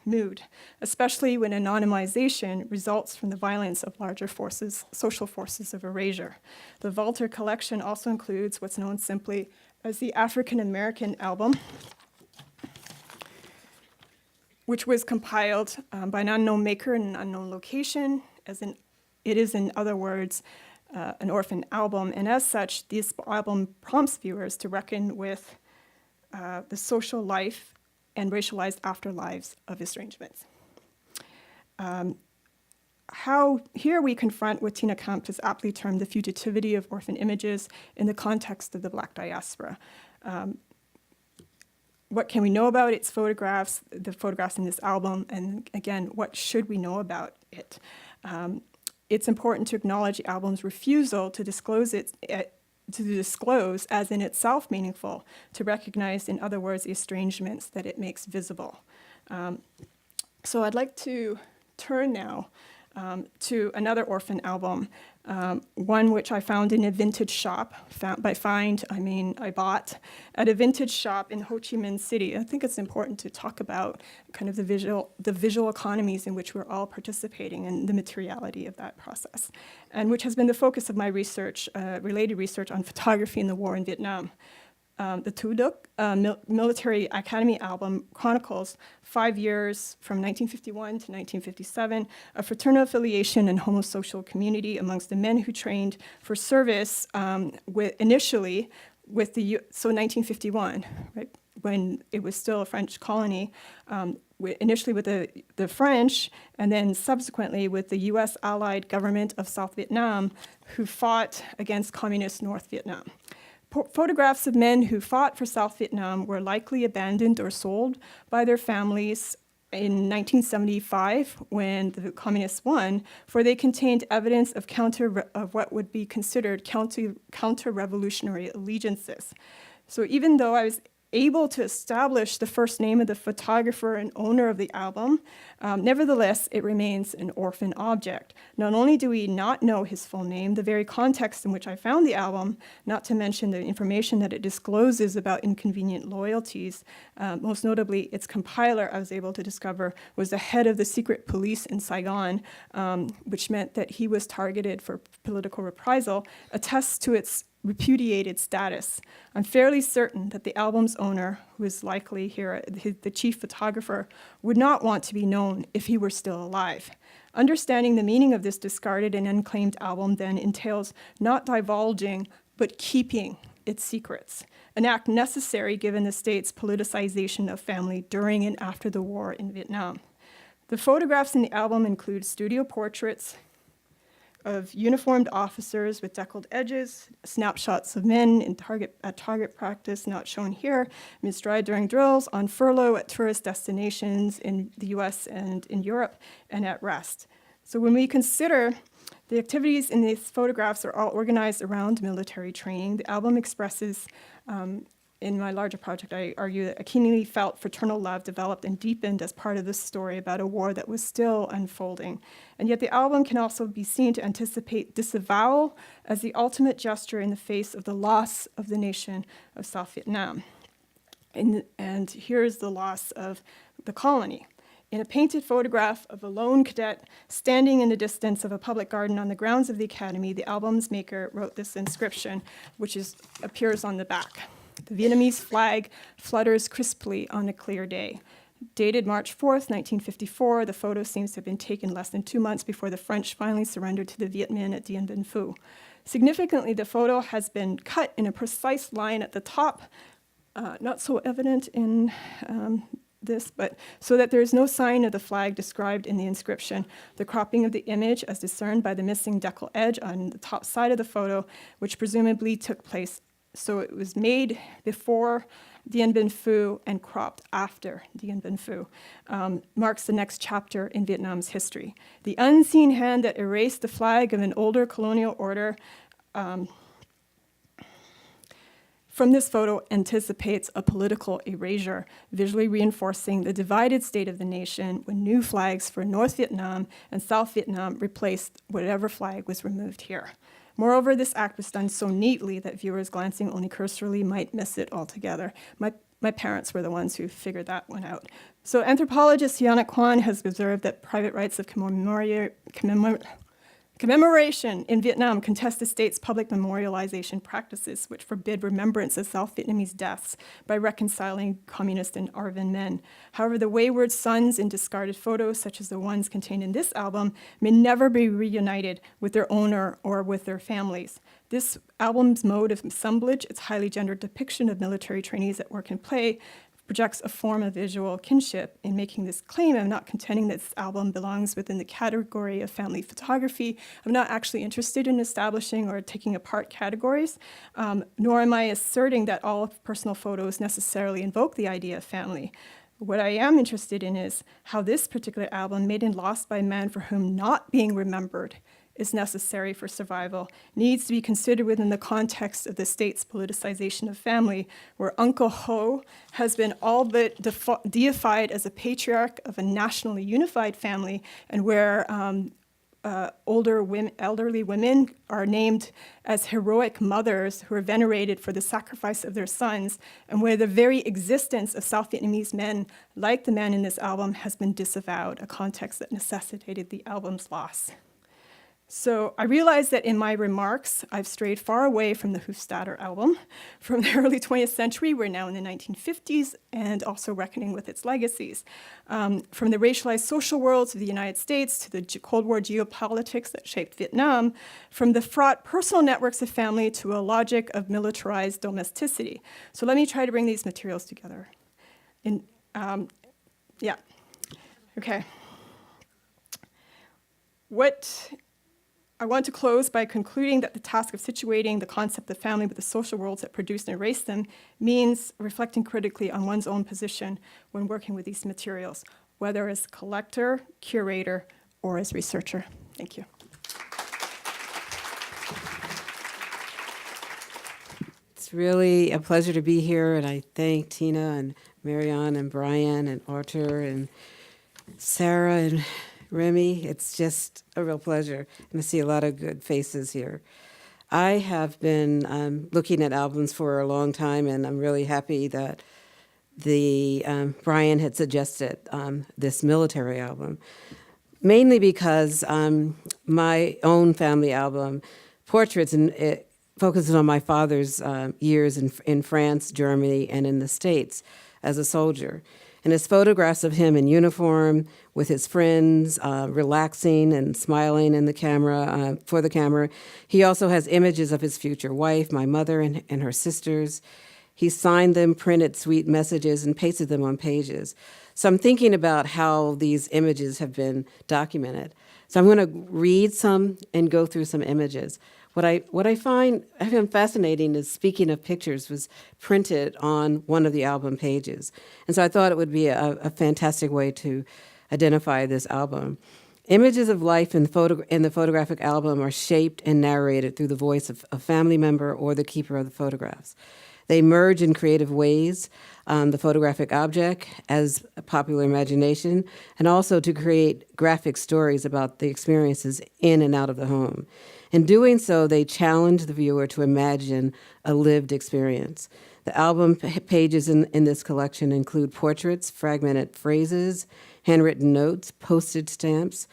mood, especially when anonymization results from the violence of larger forces, social forces of erasure. The Walther collection also includes what's known simply as the African American album, which was compiled by an unknown maker in an unknown location. It is, in other words, an orphan album, and as such, this album prompts viewers to reckon with the social life and racialized afterlives of estrangements. Here we confront what Tina Kamp has aptly termed the fugitivity of orphan images in the context of the Black diaspora. What can we know about its photographs, the photographs in this album, and again, what should we know about it? It's important to acknowledge the album's refusal to disclose as in itself meaningful, to recognize, in other words, the estrangements that it makes visible. So I'd like to turn now to another orphan album, one which I found in a vintage shop. I bought at a vintage shop in Ho Chi Minh City. I think it's important to talk about kind of the visual economies in which we're all participating and the materiality of that process, and which has been the focus of my research, related research on photography in the war in Vietnam. The Tu Duc Military Academy album chronicles 5 years from 1951 to 1957 of fraternal affiliation and homosocial community amongst the men who trained for service initially with the, so 1951, right, when it was still a French colony, initially with the French, and then subsequently with the US allied government of South Vietnam, who fought against communist North Vietnam. Photographs of men who fought for South Vietnam were likely abandoned or sold by their families in 1975 when the communists won, for they contained evidence of what would be considered counter-revolutionary allegiances. So even though I was able to establish the first name of the photographer and owner of the album, nevertheless, it remains an orphan object. Not only do we not know his full name, the very context in which I found the album, not to mention the information that it discloses about inconvenient loyalties, most notably its compiler, I was able to discover, was the head of the secret police in Saigon, which meant that he was targeted for political reprisal, attests to its repudiated status. I'm fairly certain that the album's owner, who is likely here the chief photographer, would not want to be known if he were still alive. Understanding the meaning of this discarded and unclaimed album then entails not divulging, but keeping its secrets, an act necessary given the state's politicization of family during and after the war in Vietnam. The photographs in the album include studio portraits of uniformed officers with deckled edges, snapshots of men at target practice, not shown here, mid-stride during drills, on furlough at tourist destinations in the US and in Europe, and at rest. So when we consider the activities in these photographs are all organized around military training, the album expresses, in my larger project, I argue that a keenly felt fraternal love developed and deepened as part of this story about a war that was still unfolding. And yet the album can also be seen to anticipate disavowal as the ultimate gesture in the face of the loss of the nation of South Vietnam. And here's the loss of the colony. In a painted photograph of a lone cadet standing in the distance of a public garden on the grounds of the academy, the album's maker wrote this inscription, which appears on the back. The Vietnamese flag flutters crisply on a clear day. Dated March 4th, 1954, the photo seems to have been taken less than 2 months before the French finally surrendered to the Viet Minh at Dien Bien Phu. Significantly, the photo has been cut in a precise line at the top, not so evident in this, but so that there is no sign of the flag described in the inscription. The cropping of the image, as discerned by the missing decal edge on the top side of the photo, which presumably took place, so it was made before Dien Bien Phu and cropped after Dien Bien Phu, marks the next chapter in Vietnam's history. The unseen hand that erased the flag of an older colonial order from this photo anticipates a political erasure, visually reinforcing the divided state of the nation when new flags for North Vietnam and South Vietnam replaced whatever flag was removed here. Moreover, this act was done so neatly that viewers glancing only cursorily might miss it altogether. My parents were the ones who figured that one out. So anthropologist Yana Kwan has observed that private rights of commemoration in Vietnam contest the state's public memorialization practices, which forbid remembrance of South Vietnamese deaths by reconciling communist and Arvin men. However, the wayward sons in discarded photos, such as the ones contained in this album, may never be reunited with their owner or with their families. This album's mode of assemblage, its highly gendered depiction of military trainees at work and play, projects a form of visual kinship. In making this claim, I'm not contending that this album belongs within the category of family photography. I'm not actually interested in establishing or taking apart categories, nor am I asserting that all personal photos necessarily invoke the idea of family. What I am interested in is how this particular album, made and lost by a man for whom not being remembered is necessary for survival, needs to be considered within the context of the state's politicization of family, where Uncle Ho has been all but deified as a patriarch of a nationally unified family, and where elderly women are named as heroic mothers who are venerated for the sacrifice of their sons, and where the very existence of South Vietnamese men, like the man in this album, has been disavowed, a context that necessitated the album's loss. So I realize that in my remarks, I've strayed far away from the Hofstadter album. From the early 20th century, we're now in the 1950s, and also reckoning with its legacies. From the racialized social worlds of the United States to the Cold War geopolitics that shaped Vietnam, from the fraught personal networks of family to a logic of militarized domesticity. So let me try to bring these materials together. Okay. I want to close by concluding that the task of situating the concept of family with the social worlds that produced and erased them means reflecting critically on one's own position when working with these materials, whether as collector, curator, or as researcher. Thank you. It's really a pleasure to be here, and I thank Tina and Marianne and Brian and Arthur and Sarah and Remy. It's just a real pleasure, and I see a lot of good faces here. I have been looking at albums for a long time, and I'm really happy that Brian had suggested this military album, mainly because my own family album, Portraits, and it focuses on my father's years in France, Germany, and in the States as a soldier. And his photographs of him in uniform with his friends, relaxing and smiling in the camera, for the camera. He also has images of his future wife, my mother, and her sisters. He signed them, printed sweet messages, and pasted them on pages. So I'm thinking about how these images have been documented. So I'm going to read some and go through some images. What I find fascinating is, speaking of pictures, was printed on one of the album pages. And so I thought it would be a fantastic way to identify this album. Images of life in the photographic album are shaped and narrated through the voice of a family member or the keeper of the photographs. They merge in creative ways, the photographic object as a popular imagination, and also to create graphic stories about the experiences in and out of the home. In doing so, they challenge the viewer to imagine a lived experience. The album pages in this collection include portraits, fragmented phrases, handwritten notes, postage stamps,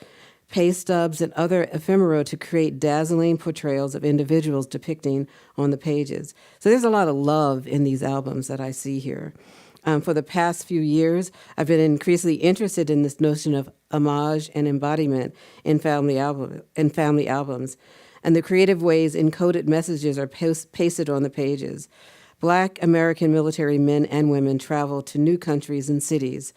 pay stubs, and other ephemera to create dazzling portrayals of individuals depicting on the pages. So there's a lot of love in these albums that I see here. For the past few years, I've been increasingly interested in this notion of homage and embodiment in family albums, and the creative ways encoded messages are pasted on the pages. Black American military men and women travel to new countries and cities,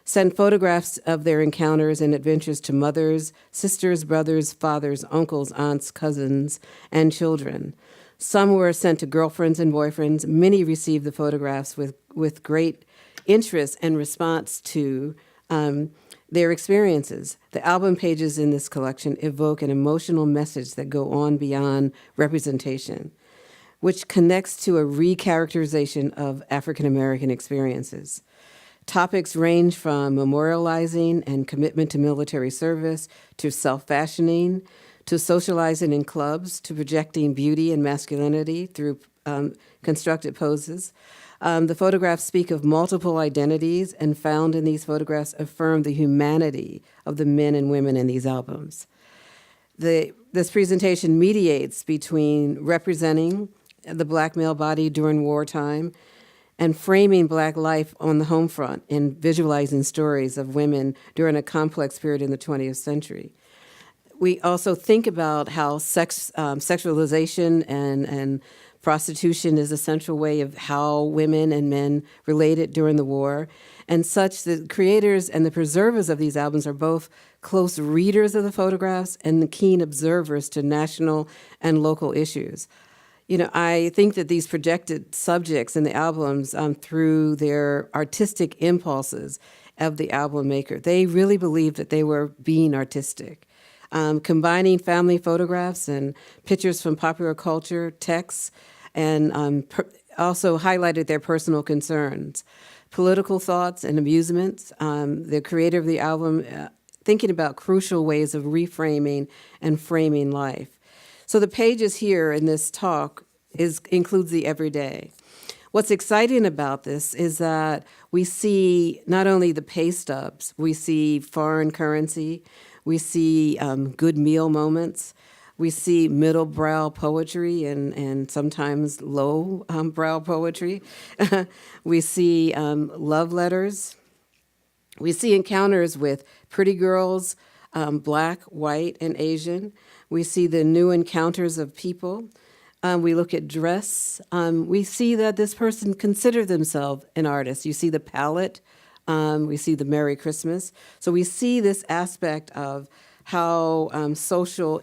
send photographs of their encounters and adventures to mothers, sisters, brothers, fathers, uncles, aunts, cousins, and children. Some were sent to girlfriends and boyfriends. Many received the photographs with great interest and response to their experiences. The album pages in this collection evoke an emotional message that go on beyond representation, which connects to a recharacterization of African American experiences. Topics range from memorializing and commitment to military service, to self-fashioning, to socializing in clubs, to projecting beauty and masculinity through constructed poses. The photographs speak of multiple identities, and found in these photographs affirm the humanity of the men and women in these albums. This presentation mediates between representing the Black male body during wartime and framing Black life on the home front and visualizing stories of women during a complex period in the 20th century. We also think about how sexualization and prostitution is a central way of how women and men related during the war. And such, the creators and the preservers of these albums are both close readers of the photographs and keen observers to national and local issues. You know, I think that these projected subjects in the albums, through their artistic impulses of the album maker, they really believed that they were being artistic. Combining family photographs and pictures from popular culture, texts, and also highlighted their personal concerns, political thoughts and amusements. The creator of the album thinking about crucial ways of reframing and framing life. So the pages here in this talk includes the everyday. What's exciting about this is that we see not only the pay stubs, we see foreign currency, we see good meal moments, we see middle brow poetry and sometimes low brow poetry. We see love letters. We see encounters with pretty girls, Black, white, and Asian. We see the new encounters of people. We look at dress. We see that this person considered themselves an artist. You see the palette. We see the Merry Christmas. So we see this aspect of how social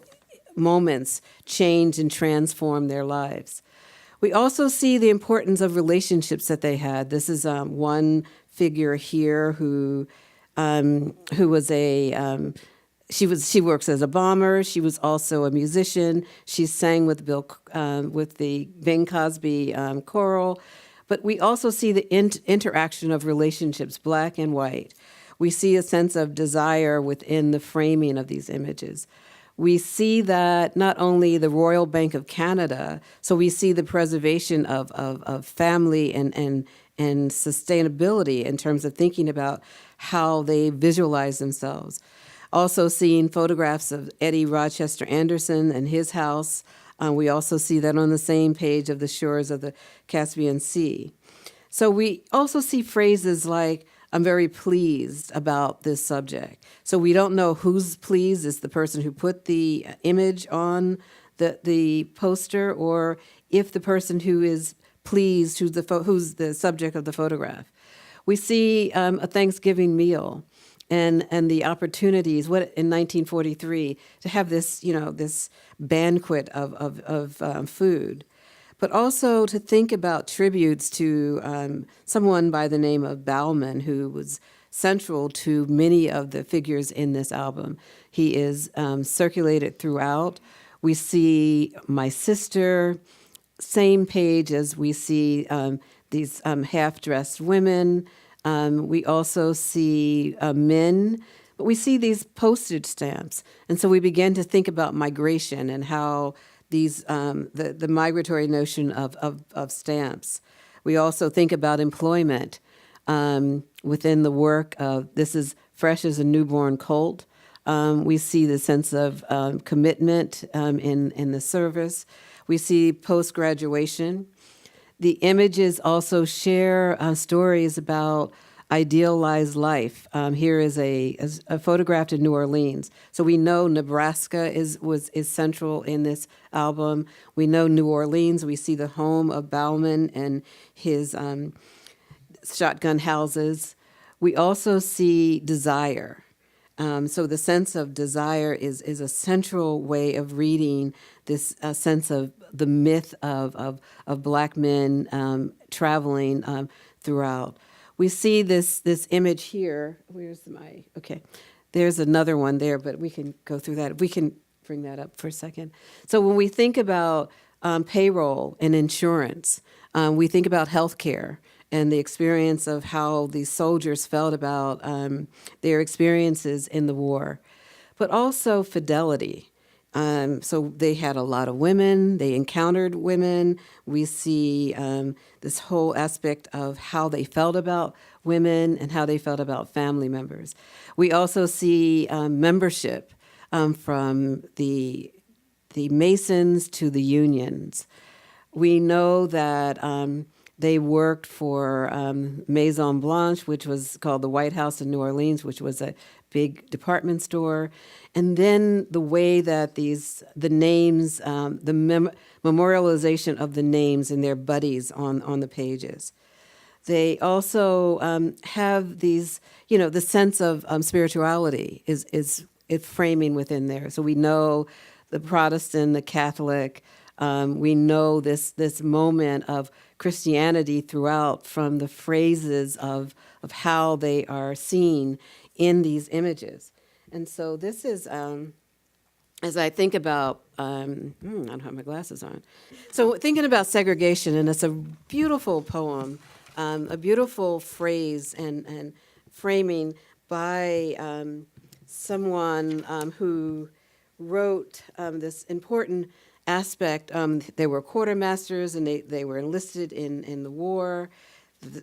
moments change and transform their lives. We also see the importance of relationships that they had. This is one figure here who was a she works as a bomber. She was also a musician. She sang with the Bing Crosby choral. But we also see the interaction of relationships, Black and white. We see a sense of desire within the framing of these images. We see that not only the Royal Bank of Canada, so we see the preservation of family and sustainability in terms of thinking about how they visualize themselves. Also seeing photographs of Eddie Rochester Anderson and his house. We also see that on the same page of the shores of the Caspian Sea. So we also see phrases like, I'm very pleased about this subject. So we don't know who's pleased. Is the person who put the image on the poster, or if the person who is pleased, who's the subject of the photograph. We see a Thanksgiving meal and the opportunities, in 1943, to have this, this banquet of food. But also to think about tributes to someone by the name of Bauman, who was central to many of the figures in this album. He is circulated throughout. We see my sister, same page as we see these half-dressed women. We also see men, but we see these postage stamps. And so we begin to think about migration and how these the migratory notion of stamps. We also think about employment within the work of, this is fresh as a newborn colt. We see the sense of commitment in the service. We see post-graduation. The images also share stories about idealized life. Here is a photograph in New Orleans. So we know Nebraska is central in this album. We know New Orleans. We see the home of Bauman and his shotgun houses. We also see desire. So the sense of desire is a central way of reading this sense of the myth of Black men traveling throughout. We see this image here. Okay. There's another one there, but we can go through that. We can bring that up for a second. So when we think about payroll and insurance, we think about healthcare and the experience of how these soldiers felt about their experiences in the war, but also fidelity. So they had a lot of women, they encountered women. We see this whole aspect of how they felt about women and how they felt about family members. We also see membership from the Masons to the unions. We know that they worked for Maison Blanche, which was called the White House in New Orleans, which was a big department store. And then the way that the names, the memorialization of the names and their buddies on the pages. They also have these, the sense of spirituality is framing within there. So we know the Protestant, the Catholic. We know this moment of Christianity throughout from the phrases of how they are seen in these images. And so this is, as I think about, I don't have my glasses on. So thinking about segregation, and it's a beautiful poem, a beautiful phrase and framing by someone who wrote this important aspect. They were quartermasters and they were enlisted in the war.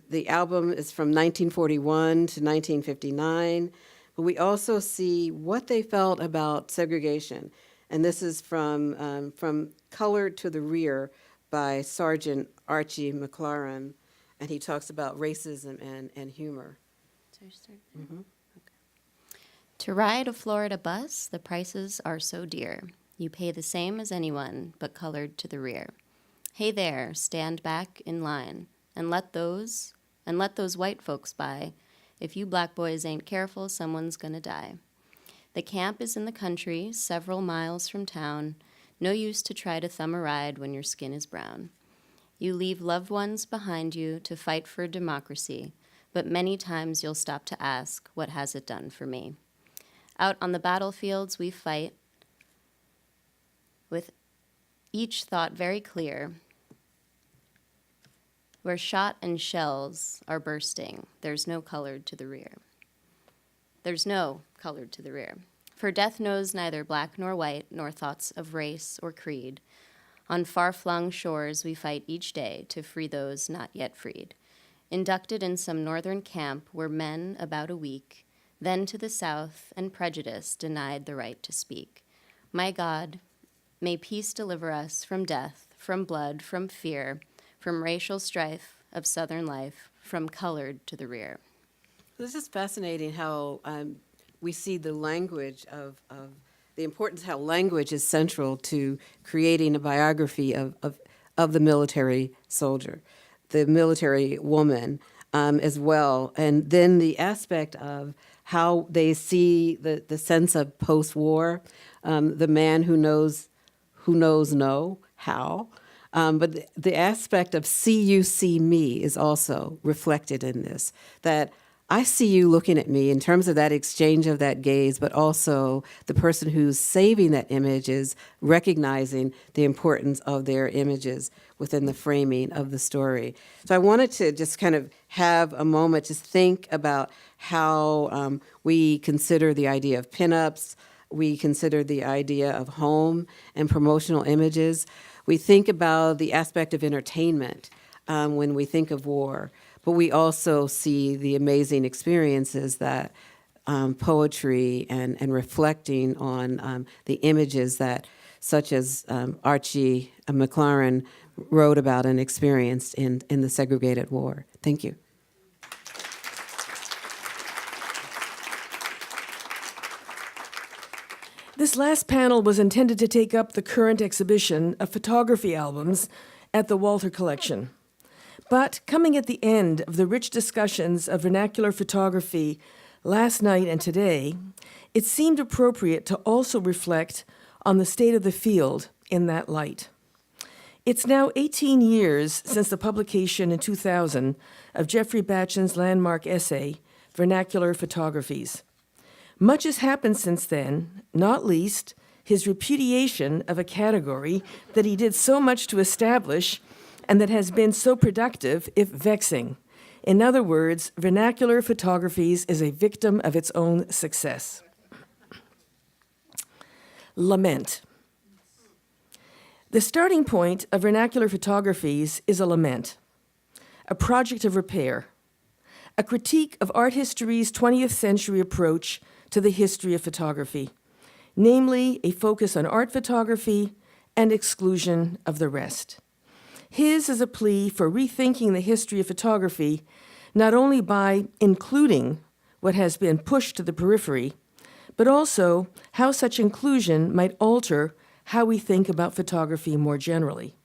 The album is from 1941 to 1959. But we also see what they felt about segregation. And this is from Colored to the Rear by Sergeant Archie Mclaren. And he talks about racism and humor. Okay. To ride a Florida bus, the prices are so dear. You pay the same as anyone, but colored to the rear. Hey there, stand back in line, and let those white folks by. If you black boys ain't careful, someone's gonna die. The camp is in the country, several miles from town. No use to try to thumb a ride when your skin is brown. You leave loved ones behind you to fight for democracy, but many times you'll stop to ask, what has it done for me? Out on the battlefields we fight, with each thought very clear. Where shot and shells are bursting, there's no colored to the rear. There's no colored to the rear. For death knows neither black nor white, nor thoughts of race or creed. On far-flung shores we fight each day to free those not yet freed. Inducted in some northern camp were men about a week, then to the south and prejudice denied the right to speak. My God, may peace deliver us from death, from blood, from fear, from racial strife of Southern life, from colored to the rear. This is fascinating how we see the language of the importance, how language is central to creating a biography of the military soldier, the military woman as well. And then the aspect of how they see the sense of post-war, the man who knows no, how. But the aspect of see you, see me is also reflected in this, that I see you looking at me in terms of that exchange of that gaze, but also the person who's saving that image is recognizing the importance of their images within the framing of the story. So I wanted to just kind of have a moment to think about how we consider the idea of pinups, we consider the idea of home and promotional images. We think about the aspect of entertainment when we think of war, but we also see the amazing experiences that poetry and reflecting on the images that, such as Archie Mclaren wrote about and experienced in the segregated war. Thank you. This last panel was intended to take up the current exhibition of photography albums at the Walther Collection. But coming at the end of the rich discussions of vernacular photography last night and today, it seemed appropriate to also reflect on the state of the field in that light. It's now 18 years since the publication in 2000 of Jeffrey Batchen's landmark essay, Vernacular Photographies. Much has happened since then, not least his repudiation of a category that he did so much to establish and that has been so productive, if vexing. In other words, vernacular photographies is a victim of its own success. Lament. The starting point of vernacular photographies is a lament, a project of repair, a critique of art history's 20th century approach to the history of photography, namely a focus on art photography and exclusion of the rest. His is a plea for rethinking the history of photography, not only by including what has been pushed to the periphery, but also how such inclusion might alter how we think about photography more generally.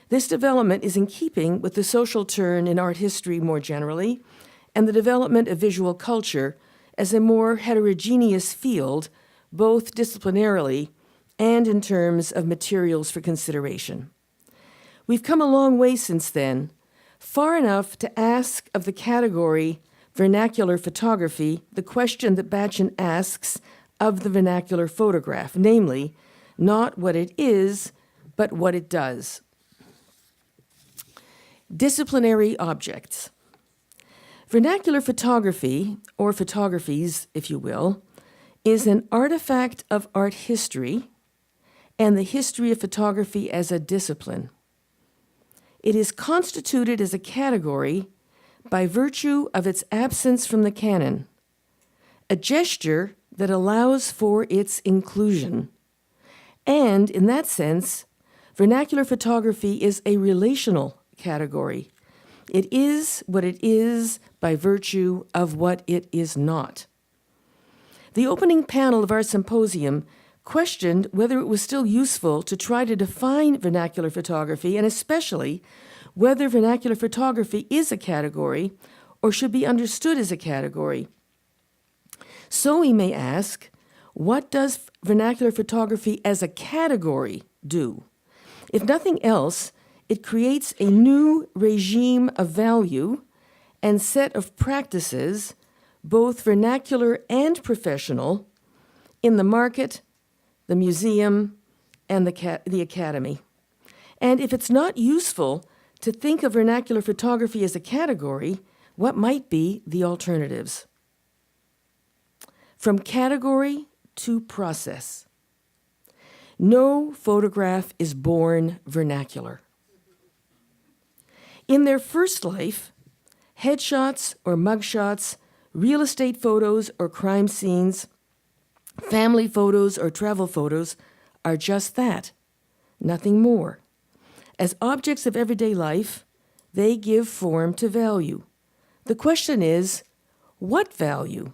This development is in keeping with the social turn in art history more generally, and the development of visual culture as a more heterogeneous field, both disciplinarily and in terms of materials for consideration. We've come a long way since then, far enough to ask of the category vernacular photography the question that Batchen asks of the vernacular photograph, namely, not what it is, but what it does. Disciplinary objects. Vernacular photography, or photographies, if you will, is an artifact of art history and the history of photography as a discipline. It is constituted as a category by virtue of its absence from the canon, a gesture that allows for its inclusion. And in that sense, vernacular photography is a relational category. It is what it is by virtue of what it is not. The opening panel of our symposium questioned whether it was still useful to try to define vernacular photography, and especially whether vernacular photography is a category or should be understood as a category. So we may ask, what does vernacular photography as a category do? If nothing else, it creates a new regime of value and set of practices, both vernacular and professional, in the market, the museum, and the academy. And if it's not useful to think of vernacular photography as a category, what might be the alternatives? From category to process. No photograph is born vernacular. In their first life, headshots or mugshots, real estate photos or crime scenes, family photos or travel photos are just that, nothing more. As objects of everyday life, they give form to value. The question is, what value?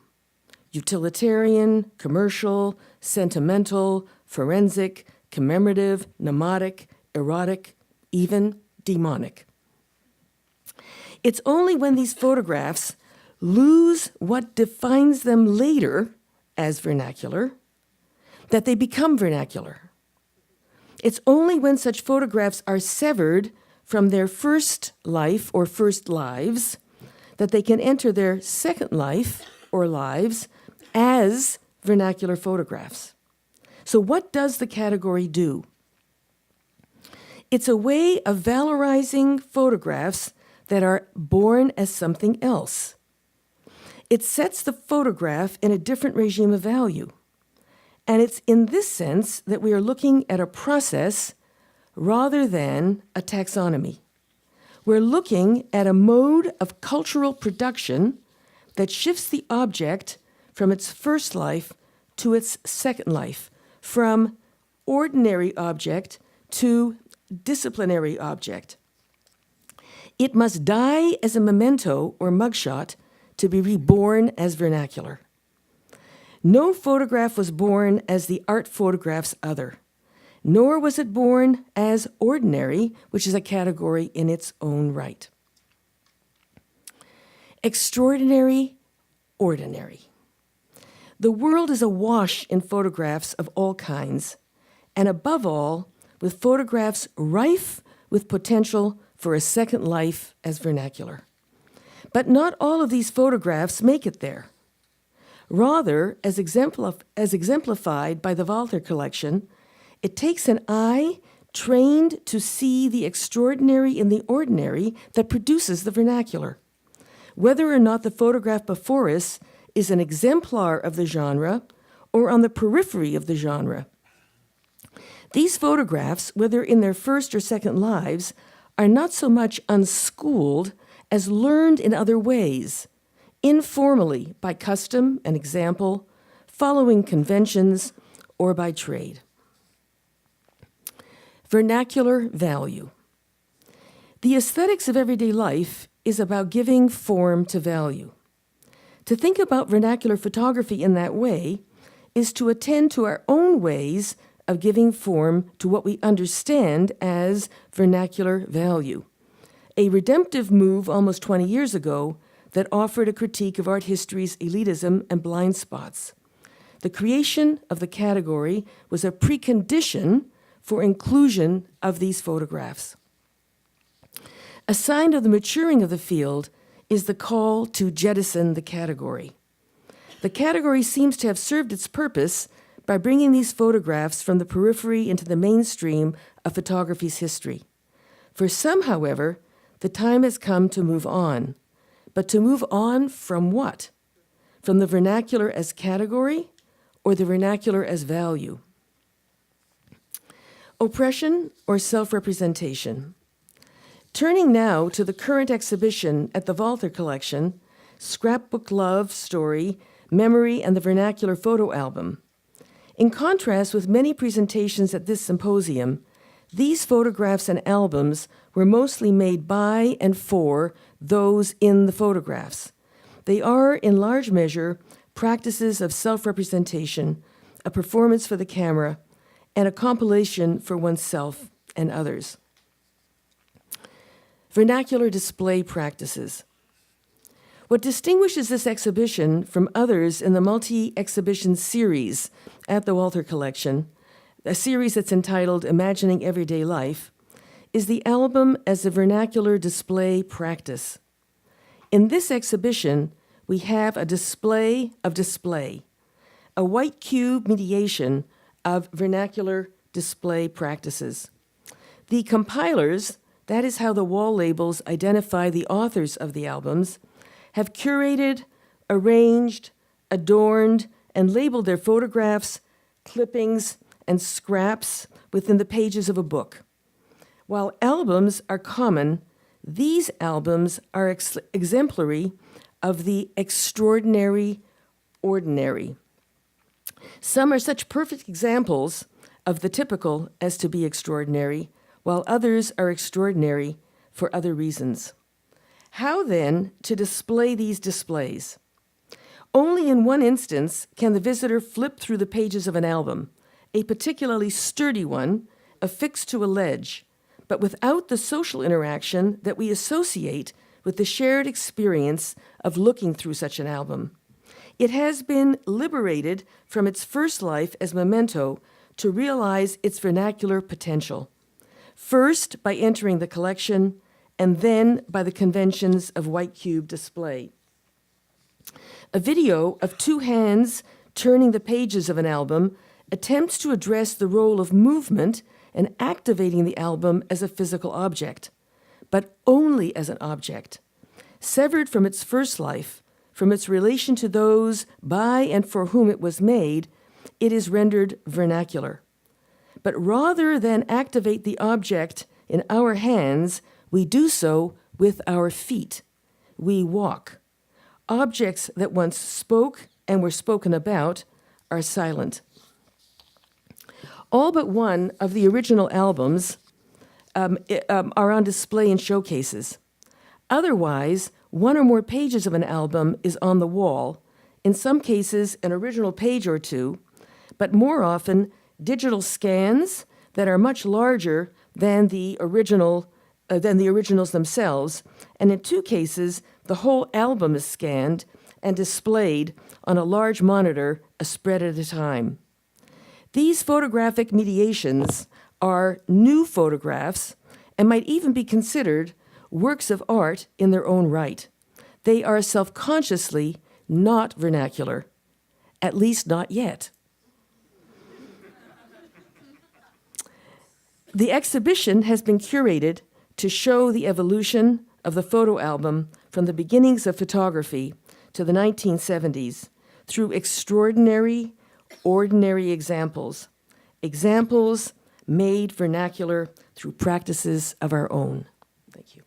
Utilitarian, commercial, sentimental, forensic, commemorative, mnemonic, erotic, even demonic. It's only when these photographs lose what defines them later as vernacular that they become vernacular. It's only when such photographs are severed from their first life or first lives that they can enter their second life or lives as vernacular photographs. So what does the category do? It's a way of valorizing photographs that are born as something else. It sets the photograph in a different regime of value. And it's in this sense that we are looking at a process rather than a taxonomy. We're looking at a mode of cultural production that shifts the object from its first life to its second life, from ordinary object to disciplinary object. It must die as a memento or mugshot to be reborn as vernacular. No photograph was born as the art photograph's other, nor was it born as ordinary, which is a category in its own right. Extraordinary, ordinary. The world is awash in photographs of all kinds, and above all, with photographs rife with potential for a second life as vernacular. But not all of these photographs make it there. Rather, as exemplified by the Walther collection, it takes an eye trained to see the extraordinary in the ordinary that produces the vernacular. Whether or not the photograph before us is an exemplar of the genre or on the periphery of the genre. These photographs, whether in their first or second lives, are not so much unschooled as learned in other ways, informally by custom and example, following conventions, or by trade. Vernacular value. The aesthetics of everyday life is about giving form to value. To think about vernacular photography in that way is to attend to our own ways of giving form to what we understand as vernacular value, a redemptive move almost 20 years ago that offered a critique of art history's elitism and blind spots. The creation of the category was a precondition for inclusion of these photographs. A sign of the maturing of the field is the call to jettison the category. The category seems to have served its purpose by bringing these photographs from the periphery into the mainstream of photography's history. For some, however, the time has come to move on. But to move on from what? From the vernacular as category or the vernacular as value? Oppression or self-representation. Turning now to the current exhibition at the Walther Collection, Scrapbook Love Story, Memory, and the Vernacular Photo Album. In contrast with many presentations at this symposium, these photographs and albums were mostly made by and for those in the photographs. They are, in large measure, practices of self-representation, a performance for the camera, and a compilation for oneself and others. Vernacular display practices. What distinguishes this exhibition from others in the multi-exhibition series at the Walther Collection, a series that's entitled Imagining Everyday Life, is the album as a vernacular display practice. In this exhibition, we have a display of display, a white cube mediation of vernacular display practices. The compilers, that is how the wall labels identify the authors of the albums, have curated, arranged, adorned, and labeled their photographs, clippings, and scraps within the pages of a book. While albums are common, these albums are exemplary of the extraordinary ordinary. Some are such perfect examples of the typical as to be extraordinary, while others are extraordinary for other reasons. How then to display these displays? Only in one instance can the visitor flip through the pages of an album, a particularly sturdy one, affixed to a ledge, but without the social interaction that we associate with the shared experience of looking through such an album. It has been liberated from its first life as memento to realize its vernacular potential, first by entering the collection, and then by the conventions of white cube display. A video of two hands turning the pages of an album attempts to address the role of movement and activating the album as a physical object, but only as an object. Severed from its first life, from its relation to those by and for whom it was made, it is rendered vernacular. But rather than activate the object in our hands, we do so with our feet. We walk. Objects that once spoke and were spoken about are silent. All but one of the original albums are on display in showcases. Otherwise, one or more pages of an album is on the wall, in some cases an original page or two, but more often digital scans that are much larger than the originals themselves, and in 2 cases, the whole album is scanned and displayed on a large monitor, a spread at a time. These photographic mediations are new photographs and might even be considered works of art in their own right. They are self-consciously not vernacular, at least not yet. The exhibition has been curated to show the evolution of the photo album from the beginnings of photography to the 1970s through extraordinary, ordinary examples made vernacular through practices of our own. Thank you.